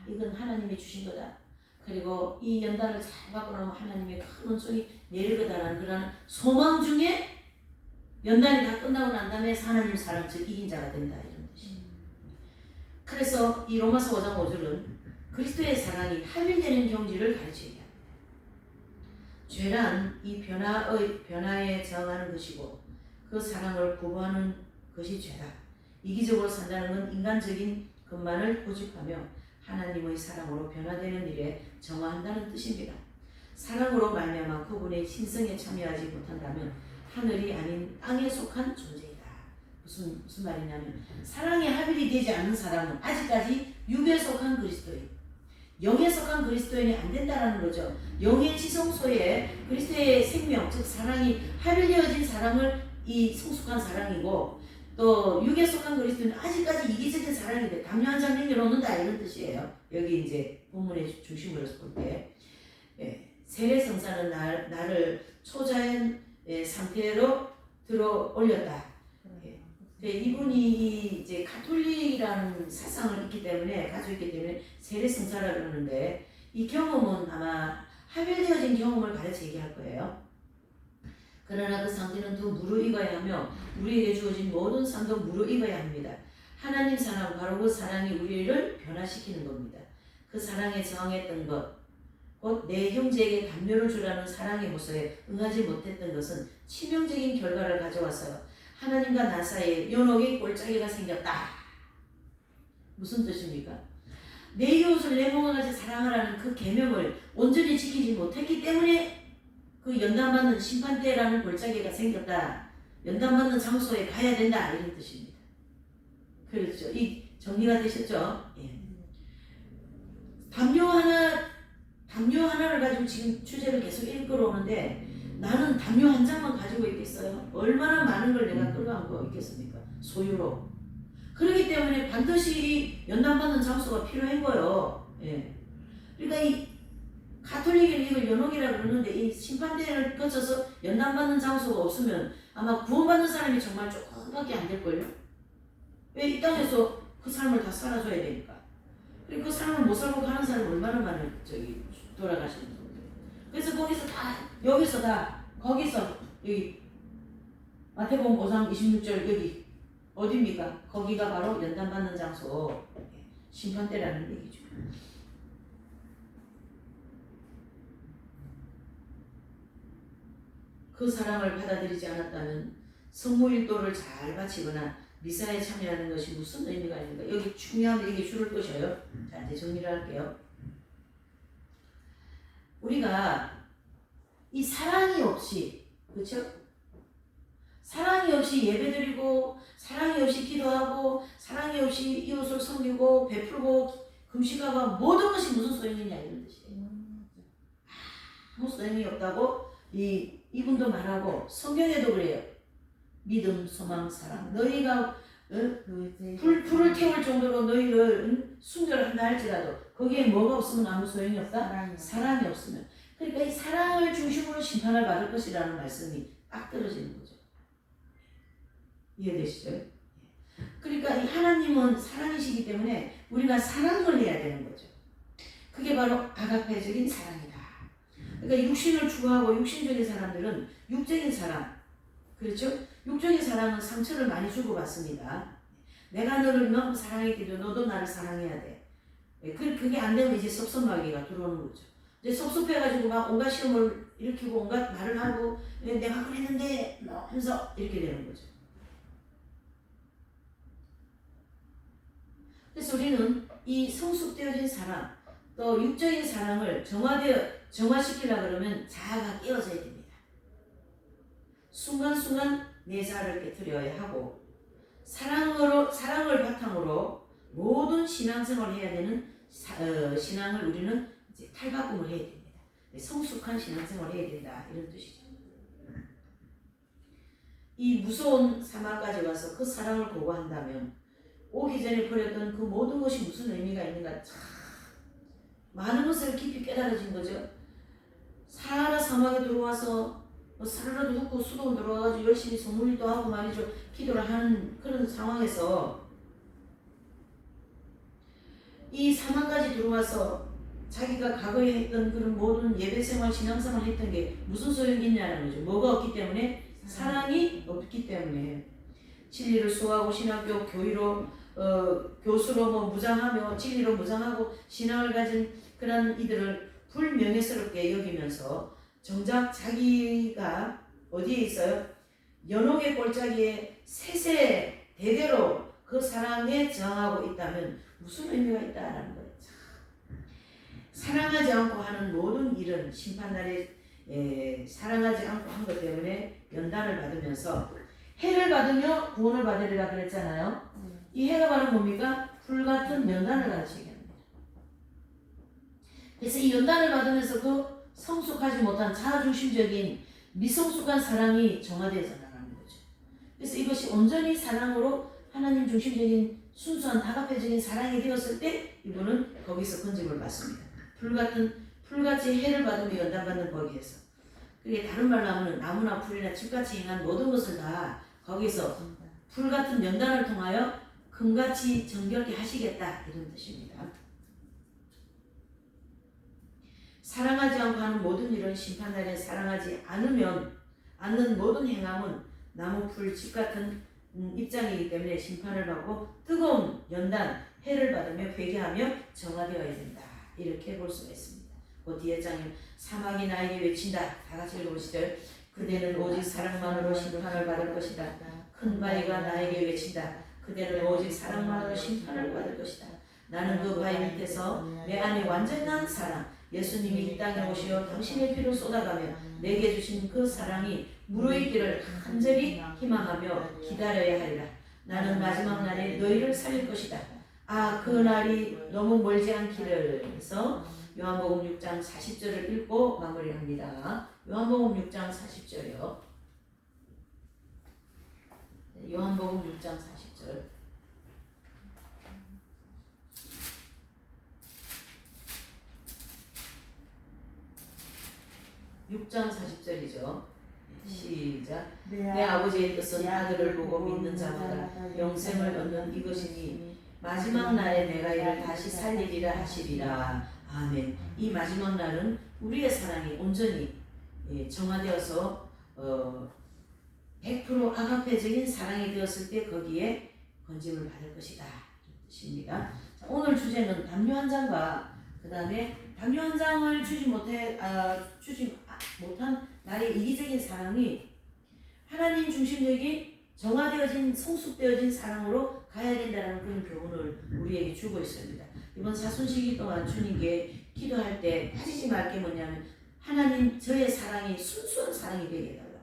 이건 하나님이 주신 거다. 그리고 이 연단을 잘 받고 나면 하나님의 큰 은총이 내릴 거다라는 그런 소망 중에 연단이 다 끝나고 난 다음에 하나님 사랑 즉 이긴 자가 된다 이런 뜻이에요. 그래서 이 로마서 5장 5절은 그리스도의 사랑이 합일되는 경지를 가르치게 합니다. 죄란 이 변화에 저항하는 것이고 그 사랑을 거부하는 것이 죄다. 이기적으로 산다는 건 인간적인 것만을 고집하며 하나님의 사랑으로 변화되는 일에 정화한다는 뜻입니다. 사랑으로 말미암아 그분의 신성에 참여하지 못한다면 하늘이 아닌 땅에 속한 존재이다. 무슨 말이냐면 사랑에 합일이 되지 않는 사람은 아직까지 육에 속한 그리스도인, 영에 속한 그리스도인이 안 된다라는 거죠. 영의 지성소에 그리스도의 생명, 즉 사랑이 합일되어진 사람을 이 성숙한 사랑이고 또 육에 속한 그리스도는 아직까지 이기적인 사랑인데 담요한 장 내려놓는다 이런 뜻이에요. 여기 이제 본문의 중심으로 볼 때 세례 성사는 나를 초자연 상태로 들어 올렸다. 이분이 이제 가톨릭이라는 사상을 가지고 있기 때문에 세례 성사라 그러는데 이 경험은 아마 합일되어진 경험을 가르쳐 얘기할 거예요. 그러나 그 상태는 더 무르익어야 하며 우리에게 주어진 모든 삶도 무르익어야 합니다. 하나님 사랑, 바로 그 사랑이 우리를 변화시키는 겁니다. 그 사랑에 저항했던 것, 곧 내 형제에게 담요를 주라는 사랑의 모습에 응하지 못했던 것은 치명적인 결과를 가져왔어요. 하나님과 나 사이에 연옥의 골짜기가 생겼다. 무슨 뜻입니까? 내 이웃을 내 몸과 같이 사랑하라는 그 계명을 온전히 지키지 못했기 때문에 그 연단받는 심판대라는 골짜기가 생겼다. 연단받는 장소에 가야 된다. 이런 뜻입니다. 그렇죠. 이 정리가 되셨죠? 예. 담요 하나를 가지고 지금 주제를 계속 읽어오는데 나는 담요 한 장만 가지고 있겠어요? 얼마나 많은 걸 내가 끌어안고 있겠습니까? 소유로. 그렇기 때문에 반드시 연단받는 장소가 필요한 거예요. 예. 그러니까 이 가톨릭은 이걸 연옥이라고 그러는데 이 심판대를 거쳐서 연단받는 장소가 없으면 아마 구원받는 사람이 정말 조금밖에 안 될걸요? 왜 이 땅에서 그 삶을 다 살아줘야 되니까. 그리고 그 삶을 못 살고 가는 사람이 얼마나 많은 돌아가시는 분들. 그래서 여기서 다 거기서 여기 마태복음 5장 26절 여기 어디입니까? 거기가 바로 연단받는 장소 심판대라는 얘기죠. 그 사랑을 받아들이지 않았다면 성모일도를 잘 바치거나 미사에 참여하는 것이 무슨 의미가 있는가? 여기 중요한 얘기 줄을 끄셔요. 자, 이제 정리를 할게요. 우리가 이 사랑이 없이, 그렇죠? 사랑이 없이 예배드리고, 사랑이 없이 기도하고, 사랑이 없이 이웃을 섬기고, 베풀고, 금식하고 모든 것이 무슨 소용이 있냐 이런 뜻이에요. 아무 소용이 없다고 이분도 말하고 성경에도 그래요. 믿음, 소망, 사랑. 너희가 불을 태울 정도로 너희를 순결한다 할지라도 거기에 뭐가 없으면 아무 소용이 없다? 사랑이 없으면. 그러니까 이 사랑을 중심으로 심판을 받을 것이라는 말씀이 딱 떨어지는 거죠. 이해되시죠? 그러니까 이 하나님은 사랑이시기 때문에 우리가 사랑을 해야 되는 거죠. 그게 바로 아가페적인 사랑이다. 그러니까 육신을 추구하고 육신적인 사람들은 육적인 사랑, 그렇죠? 육적인 사랑은 상처를 많이 주고받습니다. 내가 너를 이만큼 사랑했기도 너도 나를 사랑해야 돼. 예, 그게 안 되면 이제 섭섭마귀가 들어오는 거죠. 이제 섭섭해가지고 막 온갖 시험을 일으키고 온갖 말을 하고 내가 그랬는데 하면서 이렇게 되는 거죠. 그래서 우리는 이 성숙되어진 사랑, 또 육적인 사랑을 정화시키려고 그러면 자아가 깨어져야 됩니다. 순간순간 내 자아를 깨트려야 하고 사랑을 바탕으로 모든 신앙생활을 해야 되는 신앙을 우리는 이제 탈바꿈을 해야 됩니다. 성숙한 신앙생활을 해야 된다 이런 뜻이죠. 이 무서운 사막까지 와서 그 사랑을 고고한다면 오기 전에 버렸던 그 모든 것이 무슨 의미가 있는가 참 많은 것을 깊이 깨달아진 거죠. 사하라 사막에 들어와서 사르르도 붓고 수도 들어와가지고 열심히 소문리도 하고 말이죠. 기도를 하는 그런 상황에서 이 사막까지 들어와서 자기가 과거에 했던 그런 모든 예배생활, 신앙생활 했던 게 무슨 소용이 있냐는 거죠. 뭐가 없기 때문에? 사랑이 없기 때문에. 진리를 수호하고 신학교 교의로 교수로 무장하며 진리로 무장하고 신앙을 가진 그런 이들을 불명예스럽게 여기면서 정작 자기가 어디에 있어요? 연옥의 골짜기에 세세 대대로 그 사랑에 저항하고 있다면 무슨 의미가 있다라는 거예요. 사랑하지 않고 하는 모든 일은 심판날에 사랑하지 않고 한 것 때문에 연단을 받으면서 해를 받으며 구원을 받으리라 그랬잖아요. 이 해가 바로 뭡니까? 불같은 연단을 가르치게 합니다. 그래서 이 연단을 받으면서 그 성숙하지 못한 자아중심적인 미성숙한 사랑이 정화되어져 나가는 거죠. 그래서 이것이 온전히 사랑으로 하나님 중심적인 순수한 다각회적인 사랑이 되었을 때 이분은 거기서 건짐을 받습니다. 풀같이 해를 받으며 연단받는 거기에서. 그게 다른 말로 하면 나무나 풀이나 집같이 행한 모든 것을 다 거기서 풀같은 연단을 통하여 금같이 정결케 하시겠다 이런 뜻입니다. 사랑하지 않고 하는 모든 일은 심판날에 사랑하지 않는 모든 행함은 나무 풀 집 같은 입장이기 때문에 심판을 받고 뜨거운 연단 해를 받으며 회개하며 정화되어야 된다 이렇게 볼 수가 있습니다. 그 뒤에 장에 사막이 나에게 외친다. 다 같이 읽어보시죠. 그대는 오직 사랑만으로 심판을 받을 것이다. 큰 바위가 나에게 외친다. 그대는 오직 사랑만으로 심판을 받을 것이다. 나는 그 바위 밑에서 내 안에 완전한 사랑 예수님이 이 땅에 오시어 당신의 피를 쏟아가며 내게 주신 그 사랑이 무르익기를 간절히 희망하며 기다려야 하리라. 나는 마지막 날에 너희를 살릴 것이다. 아, 그 날이 너무 멀지 않기를 해서 요한복음 6장 40절을 읽고 마무리합니다. 요한복음 6장 40절이요. 요한복음 6장 40절. 6장 40절이죠. 시작. 내 아버지의 뜻은 아들을 보고 믿는 자마다 영생을 얻는 이것이니 마지막 날에 내가 이를 다시 살리리라 하시리라. 아멘. 이 마지막 날은 우리의 사랑이 온전히 정화되어서 100% 아가페적인 사랑이 되었을 때 거기에 건짐을 받을 것이다. 이 뜻입니다. 자, 오늘 주제는 담요 한 장과 그 다음에 담요 한 장을 주지 못한 나의 이기적인 사랑이 하나님 중심적인 정화되어진 성숙되어진 사랑으로 가야 된다는 그런 교훈을 우리에게 주고 있습니다. 이번 사순시기 동안 주님께 기도할 때 빠지지 말 게 뭐냐면 하나님 저의 사랑이 순수한 사랑이 되게 해달라고,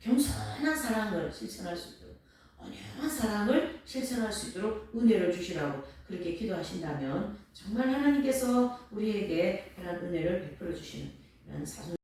겸손한 사랑을 실천할 수 있도록, 온유한 사랑을 실천할 수 있도록 은혜를 주시라고 그렇게 기도하신다면 정말 하나님께서 우리에게 그런 은혜를 베풀어 주시는 이런 사순